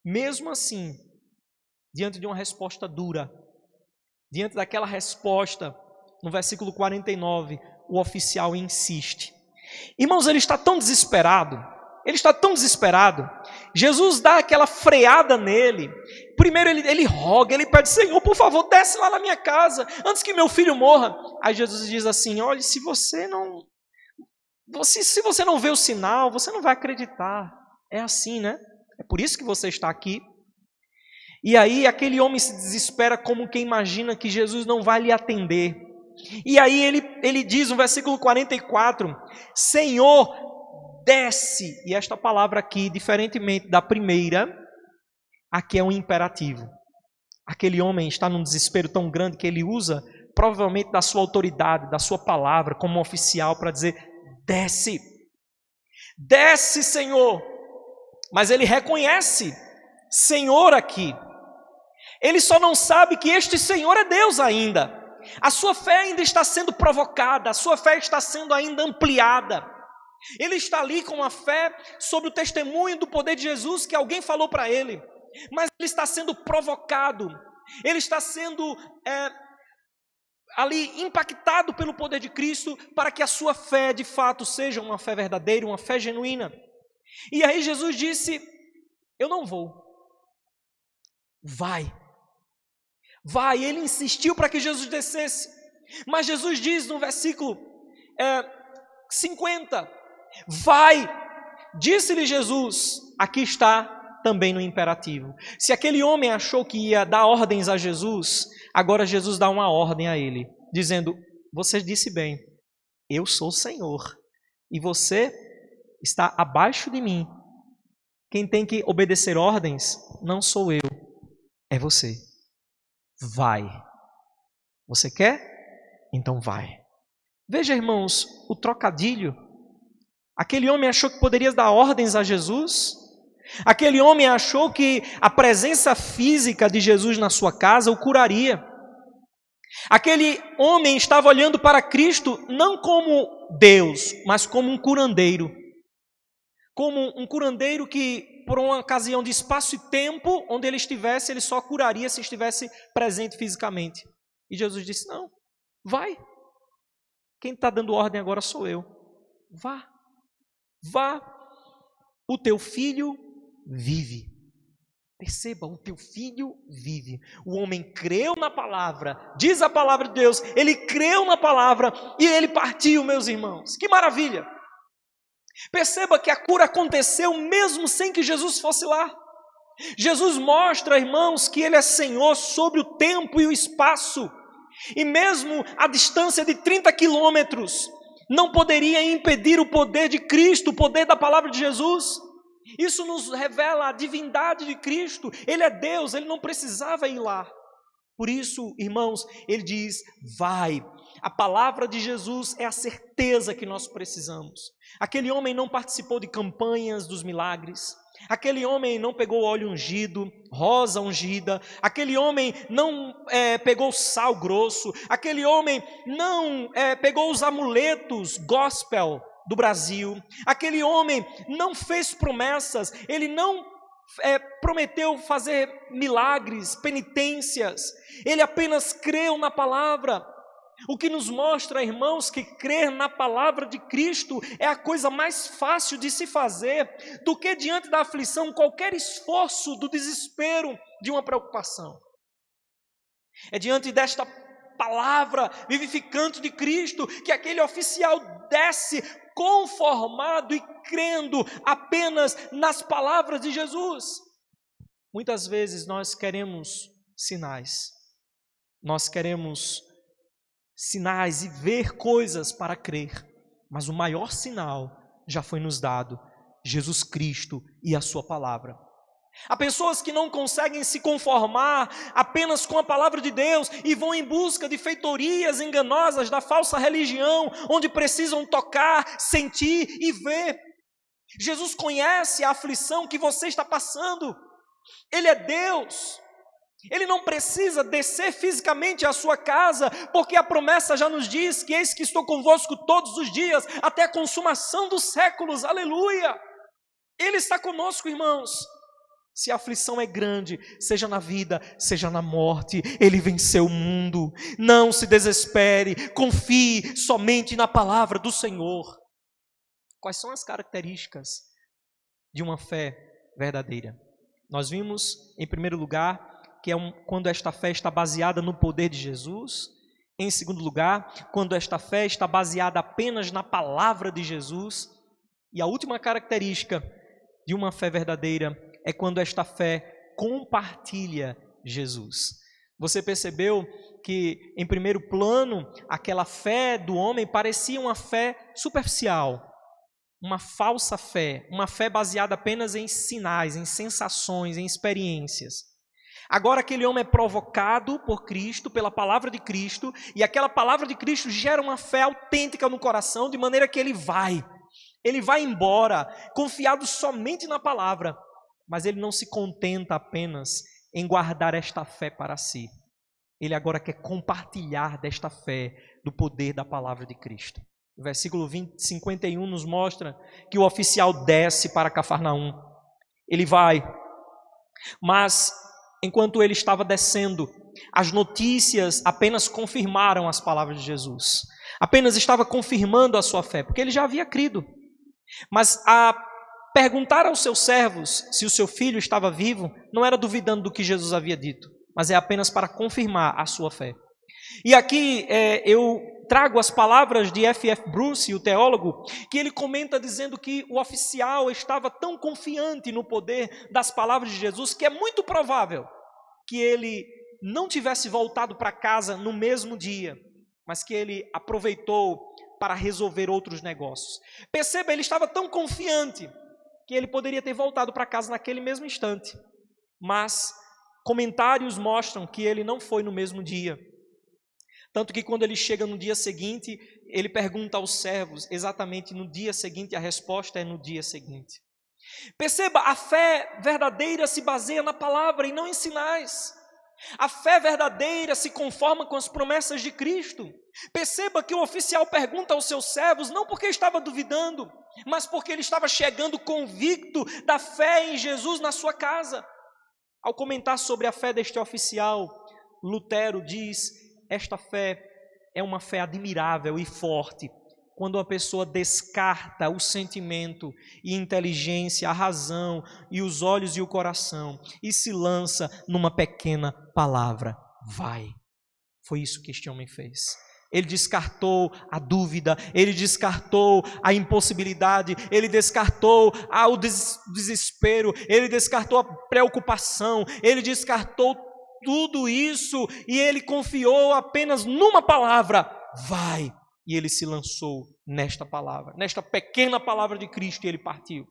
Speaker 4: Mesmo assim, diante de uma resposta dura, diante daquela resposta, no versículo 49, o oficial insiste. Irmãos, ele está tão desesperado, Jesus dá aquela freada nele. Primeiro ele roga, ele pede, Senhor, por favor, desce lá na minha casa, antes que meu filho morra. Aí Jesus diz assim, olha, se você não vê o sinal, você não vai acreditar. É assim, né? É por isso que você está aqui. E aí aquele homem se desespera como quem imagina que Jesus não vai lhe atender. E aí ele diz no versículo 44, Senhor, desce. E esta palavra aqui, diferentemente da primeira, aqui é um imperativo. Aquele homem está num desespero tão grande que ele usa provavelmente da sua autoridade, da sua palavra como oficial para dizer, desce. Desce, Senhor. Mas ele reconhece Senhor aqui. Ele só não sabe que este Senhor é Deus ainda. A sua fé ainda está sendo provocada, a sua fé está sendo ainda ampliada. Ele está ali com uma fé sobre o testemunho do poder de Jesus que alguém falou para ele. Mas ele está sendo provocado, ele está sendo ali impactado pelo poder de Cristo para que a sua fé de fato seja uma fé verdadeira, uma fé genuína. E aí Jesus disse, eu não vou. Vai. Ele insistiu para que Jesus descesse. Mas Jesus diz no versículo 50, vai. Disse-lhe Jesus, aqui está também no imperativo. Se aquele homem achou que ia dar ordens a Jesus, agora Jesus dá uma ordem a ele, dizendo, você disse bem, eu sou o Senhor, e você está abaixo de mim. Quem tem que obedecer ordens não sou eu, é você. Vai. Você quer? Então vai. Veja, irmãos, o trocadilho. Aquele homem achou que poderia dar ordens a Jesus. Aquele homem achou que a presença física de Jesus na sua casa o curaria. Aquele homem estava olhando para Cristo não como Deus, mas como um curandeiro. Como um curandeiro que, por uma ocasião de espaço e tempo, onde ele estivesse, ele só curaria se estivesse presente fisicamente. E Jesus disse, não, vai. Quem está dando ordem agora sou eu. Vá. O teu filho vive. Perceba, o teu filho vive. O homem creu na palavra, diz a palavra de Deus, ele creu na palavra e ele partiu, meus irmãos. Que maravilha! Perceba que a cura aconteceu mesmo sem que Jesus fosse lá. Jesus mostra, irmãos, que ele é Senhor sobre o tempo e o espaço. E mesmo a distância de 30 quilômetros não poderia impedir o poder de Cristo, o poder da palavra de Jesus. Isso nos revela a divindade de Cristo. Ele é Deus, ele não precisava ir lá. Por isso, irmãos, ele diz, vai. A palavra de Jesus é a certeza que nós precisamos. Aquele homem não participou de campanhas dos milagres. Aquele homem não pegou óleo ungido, rosa ungida. Aquele homem não pegou sal grosso. Aquele homem não pegou os amuletos gospel do Brasil. Aquele homem não fez promessas. Ele não prometeu fazer milagres, penitências. Ele apenas creu na palavra. O que nos mostra, irmãos, que crer na palavra de Cristo é a coisa mais fácil de se fazer do que diante da aflição, qualquer esforço do desespero de uma preocupação. É diante desta palavra vivificante de Cristo que aquele oficial desce conformado e crendo apenas nas palavras de Jesus. Muitas vezes nós queremos sinais. Nós queremos sinais e ver coisas para crer, mas o maior sinal já foi nos dado, Jesus Cristo e a sua palavra. Há pessoas que não conseguem se conformar apenas com a palavra de Deus e vão em busca de feitorias enganosas da falsa religião, onde precisam tocar, sentir e ver. Jesus conhece a aflição que você está passando. Ele é Deus. Ele não precisa descer fisicamente à sua casa, porque a promessa já nos diz que eis que estou convosco todos os dias, até a consumação dos séculos, aleluia! Ele está conosco, irmãos. Se a aflição é grande, seja na vida, seja na morte, Ele venceu o mundo. Não se desespere, confie somente na palavra do Senhor. Quais são as características de uma fé verdadeira? Nós vimos, em primeiro lugar, que é quando esta fé está baseada no poder de Jesus. Em segundo lugar, quando esta fé está baseada apenas na palavra de Jesus. E a última característica de uma fé verdadeira é quando esta fé compartilha Jesus. Você percebeu que, em primeiro plano, aquela fé do homem parecia uma fé superficial, uma falsa fé, uma fé baseada apenas em sinais, em sensações, em experiências. Agora aquele homem é provocado por Cristo, pela palavra de Cristo, e aquela palavra de Cristo gera uma fé autêntica no coração, de maneira que ele vai embora, confiado somente na palavra, mas ele não se contenta apenas em guardar esta fé para si. Ele agora quer compartilhar desta fé, do poder da palavra de Cristo. O versículo 51 nos mostra que o oficial desce para Cafarnaum. Ele vai, mas enquanto ele estava descendo, as notícias apenas confirmaram as palavras de Jesus. Apenas estava confirmando a sua fé, porque ele já havia crido. Mas a perguntar aos seus servos se o seu filho estava vivo, não era duvidando do que Jesus havia dito, mas é apenas para confirmar a sua fé. E aqui eu trago as palavras de F.F. Bruce, o teólogo, que ele comenta dizendo que o oficial estava tão confiante no poder das palavras de Jesus, que é muito provável que ele não tivesse voltado para casa no mesmo dia, mas que ele aproveitou para resolver outros negócios. Perceba, ele estava tão confiante que ele poderia ter voltado para casa naquele mesmo instante, mas comentários mostram que ele não foi no mesmo dia. Tanto que quando ele chega no dia seguinte, ele pergunta aos servos exatamente no dia seguinte, a resposta é no dia seguinte. Perceba, a fé verdadeira se baseia na palavra e não em sinais. A fé verdadeira se conforma com as promessas de Cristo. Perceba que o oficial pergunta aos seus servos, não porque estava duvidando, mas porque ele estava chegando convicto da fé em Jesus na sua casa. Ao comentar sobre a fé deste oficial, Lutero diz: esta fé é uma fé admirável e forte, quando uma pessoa descarta o sentimento e inteligência, a razão e os olhos e o coração e se lança numa pequena palavra, vai. Foi isso que este homem fez. Ele descartou a dúvida, ele descartou a impossibilidade, ele descartou o desespero, ele descartou a preocupação, ele descartou tudo isso e ele confiou apenas numa palavra: vai. E ele se lançou nesta palavra, nesta pequena palavra de Cristo, e ele partiu.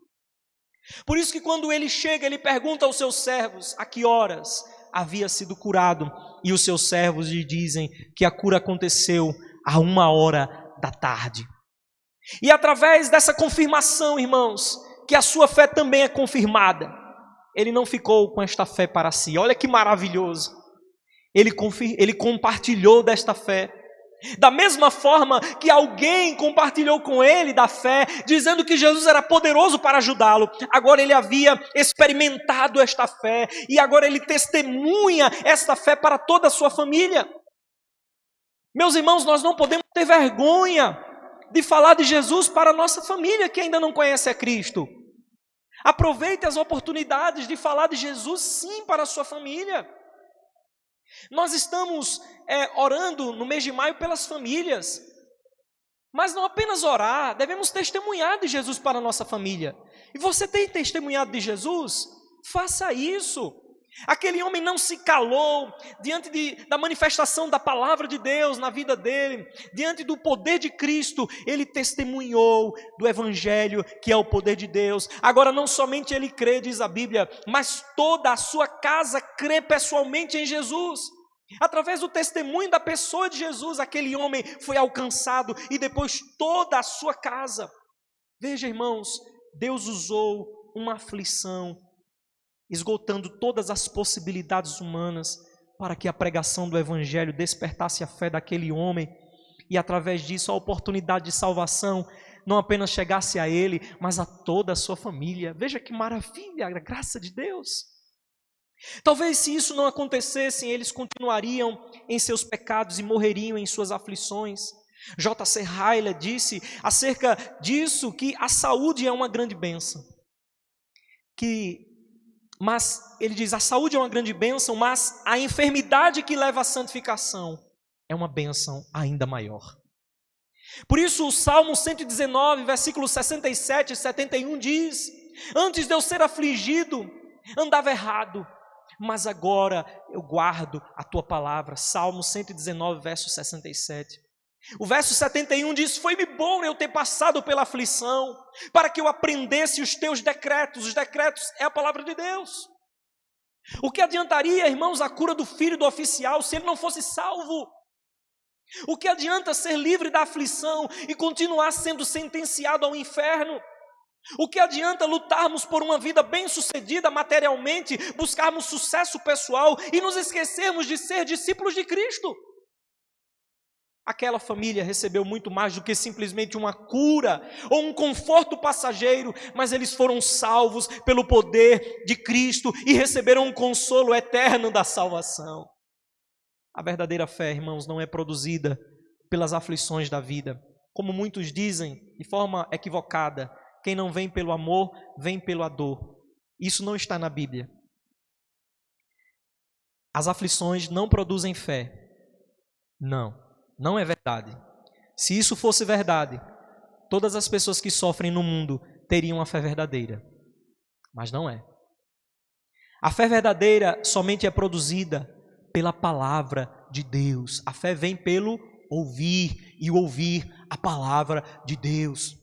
Speaker 4: Por isso que quando ele chega, ele pergunta aos seus servos a que horas havia sido curado, e os seus servos lhe dizem que a cura aconteceu a 13h. E através dessa confirmação, irmãos, que a sua fé também é confirmada, ele não ficou com esta fé para si. Olha que maravilhoso. Ele compartilhou desta fé. Da mesma forma que alguém compartilhou com ele da fé, dizendo que Jesus era poderoso para ajudá-lo, agora ele havia experimentado esta fé, e agora ele testemunha esta fé para toda a sua família. Meus irmãos, nós não podemos ter vergonha de falar de Jesus para a nossa família que ainda não conhece a Cristo. Aproveite as oportunidades de falar de Jesus, sim, para a sua família. Nós estamos orando no mês de maio pelas famílias, mas não apenas orar, devemos testemunhar de Jesus para a nossa família. E você tem testemunhado de Jesus? Faça isso. Aquele homem não se calou diante da manifestação da palavra de Deus na vida dele, diante do poder de Cristo. Ele testemunhou do Evangelho, que é o poder de Deus. Agora não somente ele crê, diz a Bíblia, mas toda a sua casa crê pessoalmente em Jesus. Através do testemunho da pessoa de Jesus, aquele homem foi alcançado, e depois toda a sua casa. Veja, irmãos, Deus usou uma aflição, esgotando todas as possibilidades humanas, para que a pregação do Evangelho despertasse a fé daquele homem, e através disso a oportunidade de salvação não apenas chegasse a ele, mas a toda a sua família. Veja que maravilha, a graça de Deus. Talvez se isso não acontecesse, eles continuariam em seus pecados e morreriam em suas aflições. J.C. Ryle disse acerca disso que a saúde é uma grande bênção. Mas ele diz, a saúde é uma grande bênção, mas a enfermidade que leva à santificação é uma bênção ainda maior. Por isso o Salmo 119, versículos 67 e 71 diz: antes de eu ser afligido, andava errado, mas agora eu guardo a tua palavra. Salmo 119, verso 67. O verso 71 diz: foi-me bom eu ter passado pela aflição, para que eu aprendesse os teus decretos. Os decretos é a palavra de Deus. O que adiantaria, irmãos, a cura do filho do oficial se ele não fosse salvo? O que adianta ser livre da aflição e continuar sendo sentenciado ao inferno? O que adianta lutarmos por uma vida bem-sucedida materialmente, buscarmos sucesso pessoal e nos esquecermos de ser discípulos de Cristo? Aquela família recebeu muito mais do que simplesmente uma cura ou um conforto passageiro, mas eles foram salvos pelo poder de Cristo e receberam um consolo eterno da salvação. A verdadeira fé, irmãos, não é produzida pelas aflições da vida. Como muitos dizem, de forma equivocada, quem não vem pelo amor, vem pela dor. Isso não está na Bíblia. As aflições não produzem fé. Não é verdade. Se isso fosse verdade, todas as pessoas que sofrem no mundo teriam a fé verdadeira. Mas não é. A fé verdadeira somente é produzida pela palavra de Deus. A fé vem pelo ouvir, e ouvir a palavra de Deus.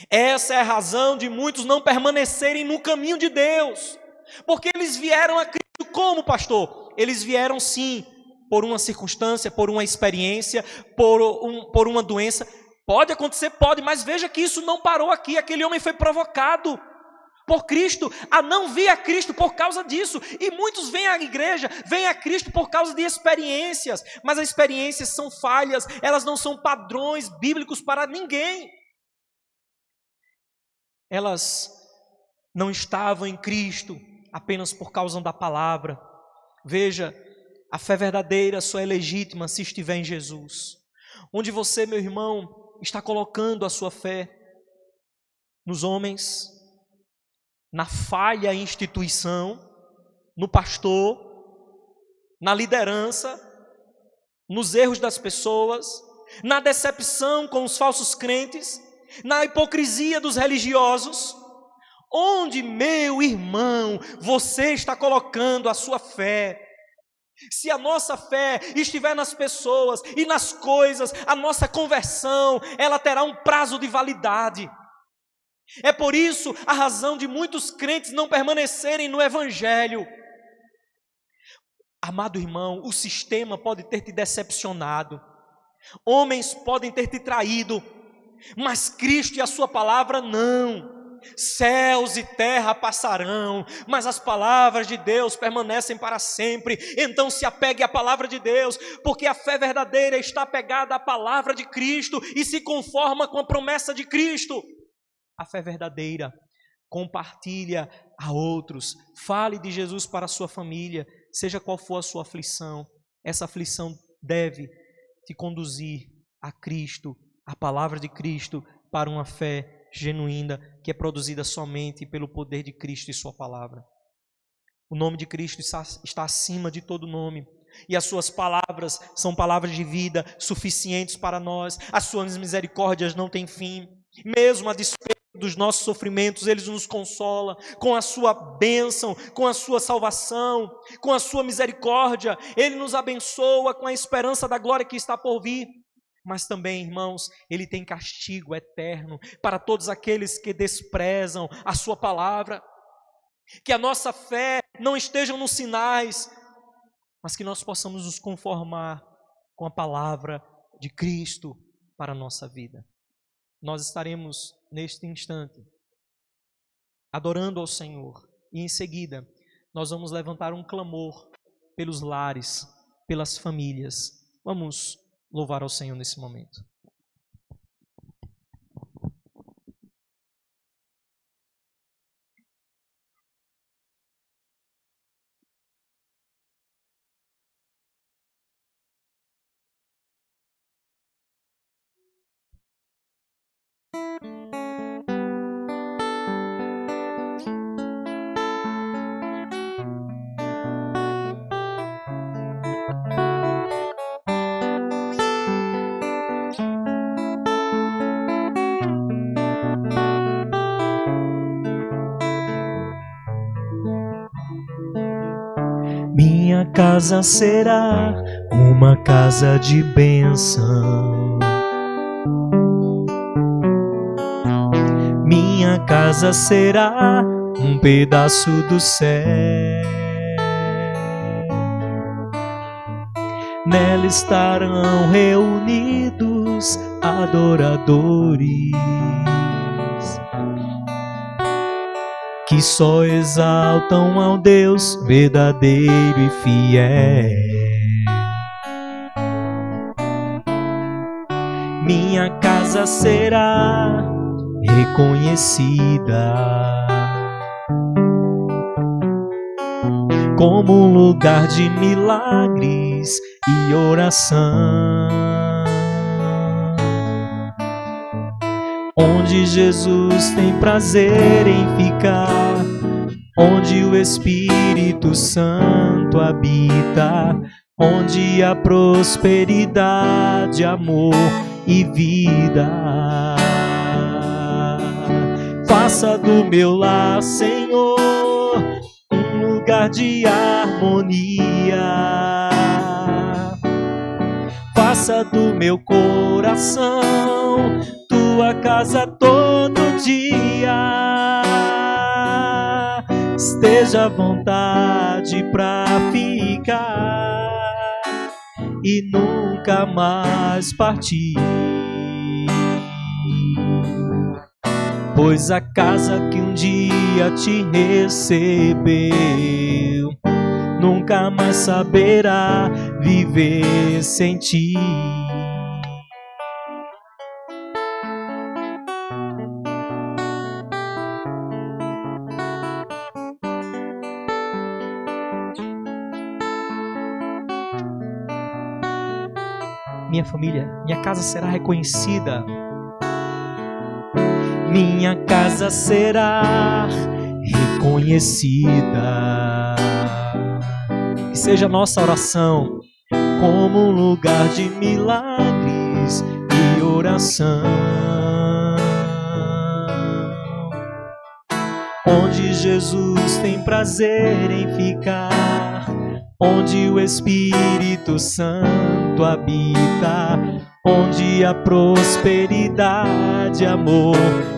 Speaker 4: Essa é a razão de muitos não permanecerem no caminho de Deus, porque eles vieram a Cristo como, pastor? Eles vieram sim, por uma circunstância, por uma experiência, por uma doença. Pode acontecer, pode, mas veja que isso não parou aqui. Aquele homem foi provocado por Cristo a não vir a Cristo por causa disso, e muitos vêm à igreja, vêm a Cristo por causa de experiências, mas as experiências são falhas, elas não são padrões bíblicos para ninguém. Elas não estavam em Cristo apenas por causa da palavra. Veja, a fé verdadeira só é legítima se estiver em Jesus. Onde você, meu irmão, está colocando a sua fé? Nos homens, na falha instituição, no pastor, na liderança, nos erros das pessoas, na decepção com os falsos crentes, na hipocrisia dos religiosos? Onde, meu irmão, você está colocando a sua fé? Se a nossa fé estiver nas pessoas e nas coisas, a nossa conversão, ela terá um prazo de validade. É por isso a razão de muitos crentes não permanecerem no Evangelho. Amado irmão, o sistema pode ter te decepcionado, homens podem ter te traído, mas Cristo e a sua palavra não. Céus e terra passarão, mas as palavras de Deus permanecem para sempre. Então se apegue à palavra de Deus, porque a fé verdadeira está apegada à palavra de Cristo e se conforma com a promessa de Cristo. A fé verdadeira compartilha a outros, fale de Jesus para a sua família, seja qual for a sua aflição. Essa aflição deve te conduzir a Cristo, a palavra de Cristo, para uma fé genuína, que é produzida somente pelo poder de Cristo e sua palavra. O nome de Cristo está acima de todo nome, e as suas palavras são palavras de vida suficientes para nós. As suas misericórdias não têm fim, mesmo a despeito dos nossos sofrimentos, Ele nos consola com a sua bênção, com a sua salvação, com a sua misericórdia. Ele nos abençoa com a esperança da glória que está por vir. Mas também, irmãos, Ele tem castigo eterno para todos aqueles que desprezam a sua palavra. Que a nossa fé não esteja nos sinais, mas que nós possamos nos conformar com a palavra de Cristo para a nossa vida. Nós estaremos neste instante adorando ao Senhor, e em seguida nós vamos levantar um clamor pelos lares, pelas famílias. Vamos louvar ao Senhor nesse momento. Minha casa será uma casa de bênção. Minha casa será um pedaço do céu. Nela estarão reunidos adoradores que só exaltam ao Deus verdadeiro e fiel. Minha casa será reconhecida como um lugar de milagres e oração, onde Jesus tem prazer em ficar, onde o Espírito Santo habita, onde há prosperidade, amor e vida. Faça do meu lar, Senhor, um lugar de harmonia. Faça do meu coração tua casa todo dia. Esteja à vontade pra ficar e nunca mais partir, pois a casa que um dia te recebeu nunca mais saberá viver sem ti. Minha família, minha casa será reconhecida. Minha casa será reconhecida. Que seja a nossa oração como um lugar de milagres e oração, onde Jesus tem prazer em ficar,
Speaker 3: onde o Espírito Santo habita, onde há prosperidade, amor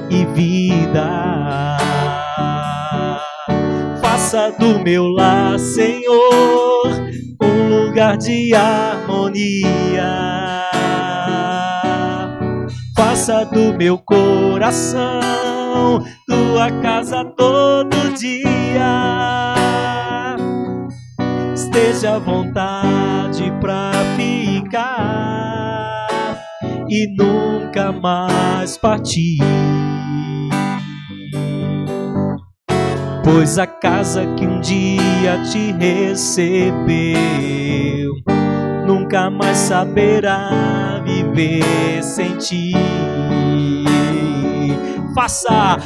Speaker 3: e vida. Faça do meu lar, Senhor, um lugar de harmonia. Faça do meu coração tua casa todo dia. Esteja à vontade pra ficar e nunca mais partir. Pois a casa que um dia te recebeu nunca mais saberá viver sem ti. Faça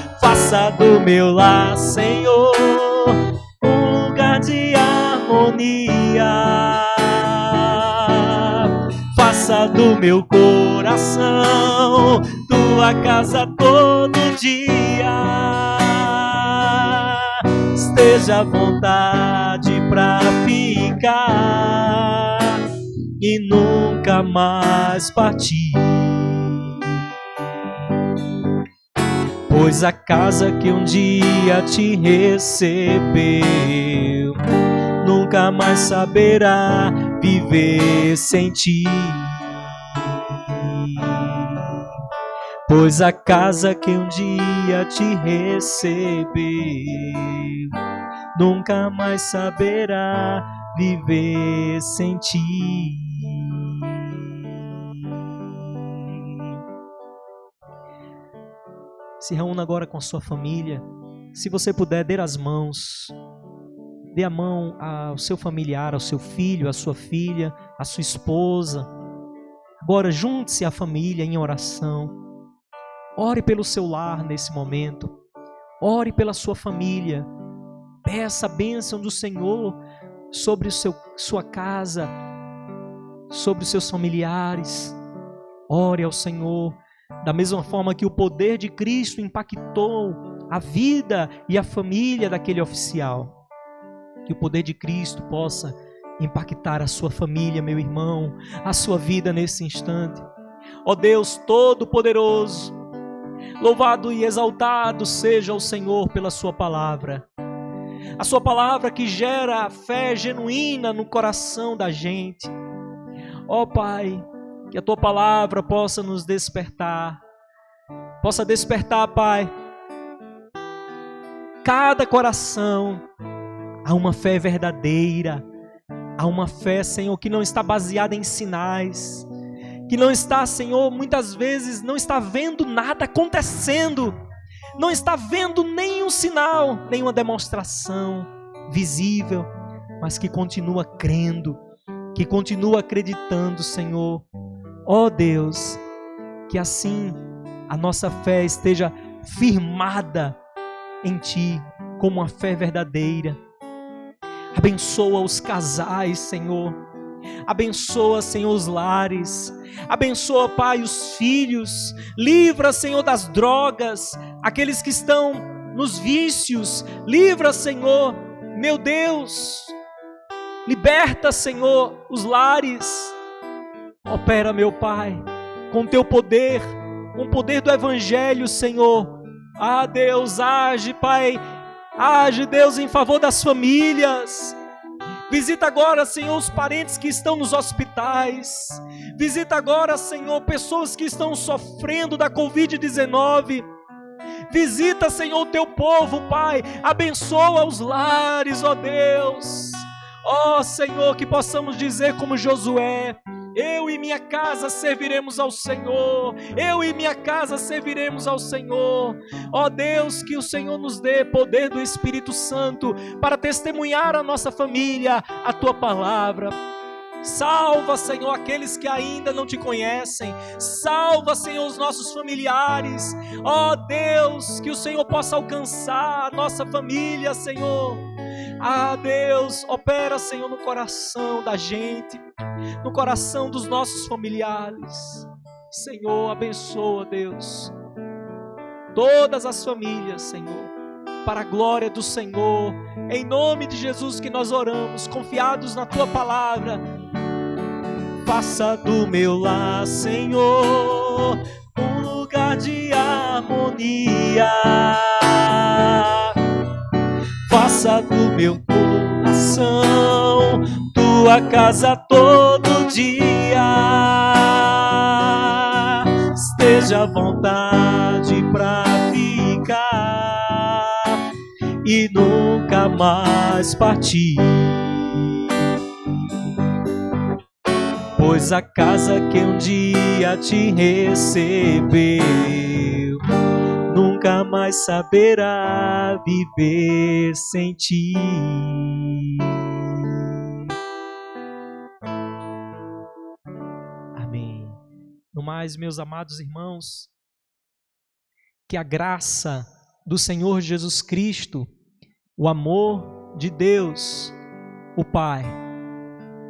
Speaker 3: do meu lar, Senhor, um lugar de harmonia. Faça do meu coração tua casa todo dia. Esteja à vontade pra ficar e nunca mais partir. Pois a casa que um dia te recebeu nunca mais saberá viver sem ti. Pois a casa que um dia te recebeu nunca mais saberá viver sem ti. Se reúna agora com a sua família. Se você puder, dê as mãos. Dê a mão ao seu familiar, ao seu filho, à sua filha, à sua esposa. Agora junte-se à família em oração. Ore pelo seu lar nesse momento. Ore pela sua família. Peça a bênção do Senhor sobre sua casa, sobre os seus familiares. Ore ao Senhor. Da mesma forma que o poder de Cristo impactou a vida e a família daquele oficial. Que o poder de Cristo possa impactar a sua família, meu irmão, a sua vida nesse instante. Ó Deus Todo-Poderoso, louvado e exaltado seja o Senhor pela sua palavra. A sua palavra que gera fé genuína no coração da gente. Ó Pai, que a tua palavra possa nos despertar. Possa despertar, Pai, cada coração a uma fé verdadeira, a uma fé, Senhor, que não está baseada em sinais, que não está, Senhor, muitas vezes não está vendo nada acontecendo, não está vendo nenhum sinal, nenhuma demonstração visível, mas que continua crendo, que continua acreditando, Senhor. Ó Deus, que assim a nossa fé esteja firmada em Ti, como uma fé verdadeira. Abençoa os casais, Senhor. Abençoa, Senhor, os lares. Abençoa, Pai, os filhos. Livra, Senhor, das drogas, aqueles que estão nos vícios. Livra, Senhor, meu Deus. Liberta, Senhor, os lares. Opera, meu Pai, com teu poder, com o poder do Evangelho, Senhor. Ah, Deus, age, Pai. Age, Deus, em favor das famílias. Visita agora, Senhor, os parentes que estão nos hospitais. Visita agora, Senhor, pessoas que estão sofrendo da Covid-19. Visita, Senhor, o teu povo, Pai. Abençoa os lares, ó Deus. Ó Senhor, que possamos dizer como Josué: eu e minha casa serviremos ao Senhor. Eu e minha casa serviremos ao Senhor. Ó Deus, que o Senhor nos dê poder do Espírito Santo para testemunhar a nossa família, a Tua palavra. Salva, Senhor, aqueles que ainda não Te conhecem. Salva, Senhor, os nossos familiares. Ó Deus, que o Senhor possa alcançar a nossa família, Senhor. Ah, Deus, opera, Senhor, no coração da gente, no coração dos nossos familiares. Senhor, abençoa, Deus, todas as famílias, Senhor.
Speaker 4: para a glória do Senhor. Em nome de Jesus que nós oramos, confiados na Tua palavra. Faça do meu lar, Senhor, um lugar de harmonia. Faça do meu coração Tua casa todo dia. Esteja à vontade pra ficar e nunca mais partir. Pois a casa que um dia te recebeu nunca mais saberá viver sem ti. Amém. No mais, meus amados irmãos, que a graça do Senhor Jesus Cristo, o amor de Deus, o Pai,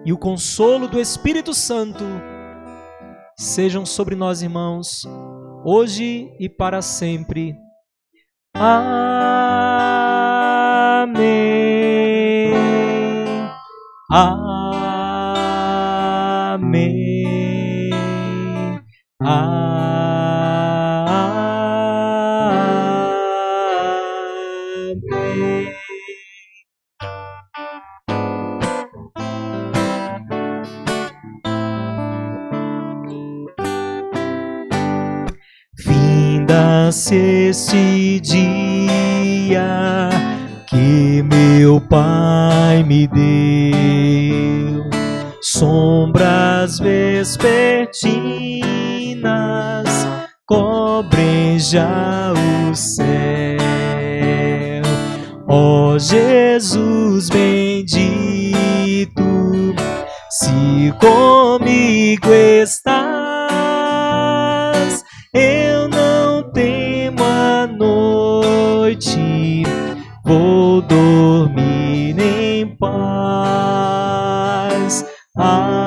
Speaker 4: e o consolo do Espírito Santo sejam sobre nós, irmãos, hoje e para sempre. Amém. Amém. Amém. Finda-se este dia que meu Pai me deu, sombras vespertinas cobrem já o céu. Ó Jesus bendito, se comigo estás, eu não temo a noite, vou dormir em paz. Amém.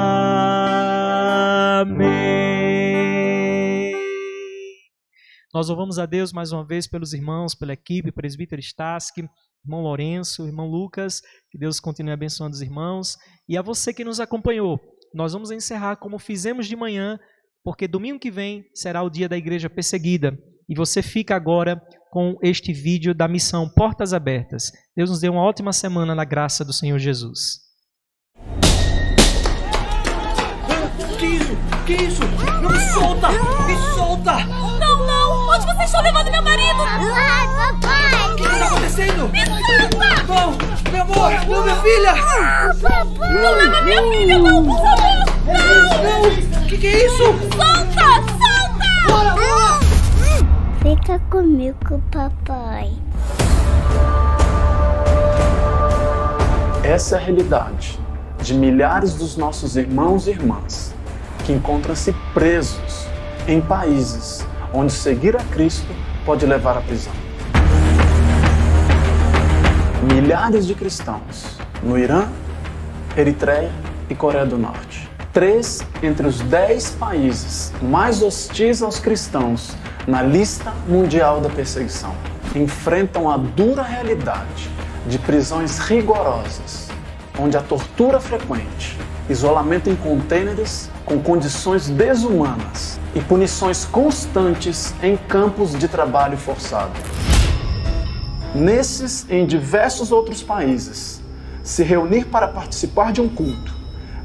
Speaker 4: Nós louvamos a Deus mais uma vez pelos irmãos, pela equipe, presbítero Stasky, irmão Lourenço, irmão Lucas, que Deus continue abençoando os irmãos. E a você que nos acompanhou, nós vamos encerrar como fizemos de manhã, porque domingo que vem será o dia da igreja perseguida. E você fica agora com este vídeo da missão Portas Abertas. Deus nos dê uma ótima semana na graça do Senhor Jesus.
Speaker 5: Que isso? Não me solta! Me solta!
Speaker 6: Não, não! Onde vocês estão levando meu marido?
Speaker 5: Ai, papai! O que está acontecendo?
Speaker 6: Me solta!
Speaker 5: Não! Meu amor! Não, minha filha!
Speaker 6: Papai! Não leva minha filha, não, por favor! Não!
Speaker 5: Não! O que é isso?
Speaker 6: Solta! Solta!
Speaker 5: Bora, bora!
Speaker 7: Fica comigo, papai.
Speaker 8: Essa é a realidade de milhares dos nossos irmãos e irmãs que encontram-se presos em países onde seguir a Cristo pode levar à prisão. Milhares de cristãos no Irã, Eritreia e Coreia do Norte. 3 entre os 10 países mais hostis aos cristãos na lista mundial da perseguição enfrentam a dura realidade de prisões rigorosas, onde a tortura é frequente, isolamento em contêineres com condições desumanas e punições constantes em campos de trabalho forçado. Nesses e em diversos outros países, se reunir para participar de um culto,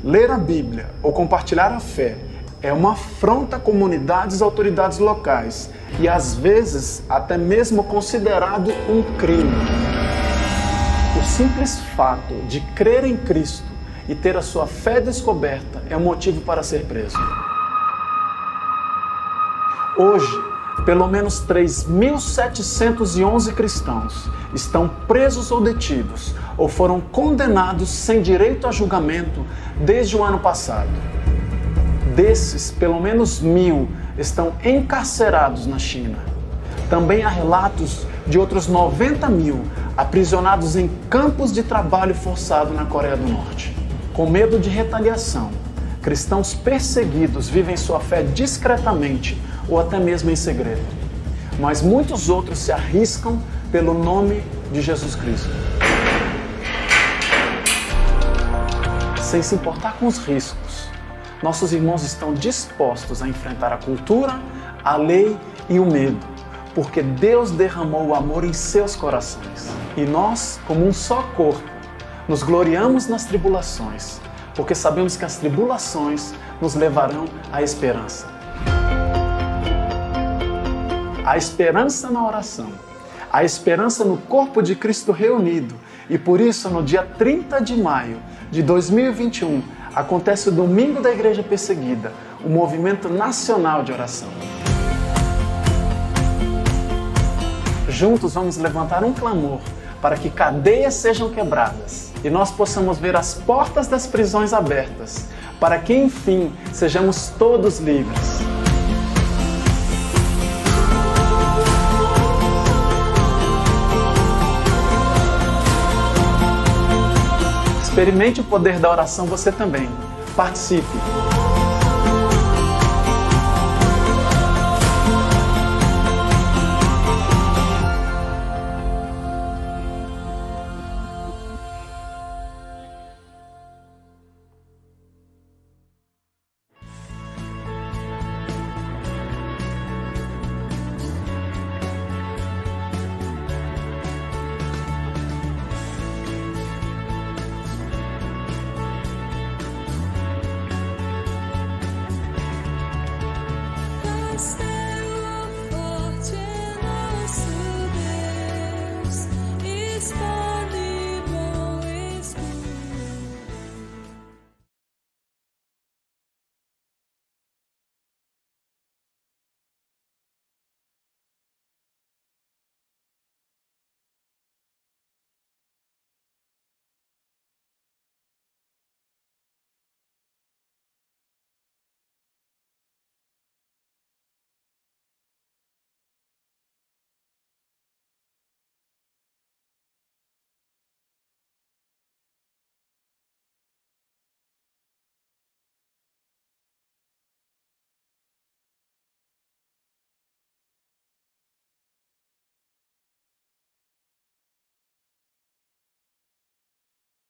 Speaker 8: ler a Bíblia ou compartilhar a fé é uma afronta a comunidades e autoridades locais e às vezes até mesmo considerado um crime. O simples fato de crer em Cristo e ter a sua fé descoberta é um motivo para ser preso. Hoje, pelo menos 3.711 cristãos estão presos ou detidos ou foram condenados sem direito a julgamento desde o ano passado. Desses, pelo menos 1.000 estão encarcerados na China. Também há relatos de outros 90.000 aprisionados em campos de trabalho forçado na Coreia do Norte. Com medo de retaliação, cristãos perseguidos vivem sua fé discretamente ou até mesmo em segredo. Mas muitos outros se arriscam pelo nome de Jesus Cristo. Sem se importar com os riscos, nossos irmãos estão dispostos a enfrentar a cultura, a lei e o medo, porque Deus derramou o amor em seus corações. E nós, como um só corpo, nos gloriamos nas tribulações, porque sabemos que as tribulações nos levarão à esperança. A esperança na oração, a esperança no corpo de Cristo reunido. E por isso, no dia 30 de maio de 2021, acontece o Domingo da Igreja Perseguida, um movimento nacional de oração. Juntos vamos levantar um clamor para que cadeias sejam quebradas e nós possamos ver as portas das prisões abertas, para que, enfim, sejamos todos livres. Experimente o poder da oração você também. Participe!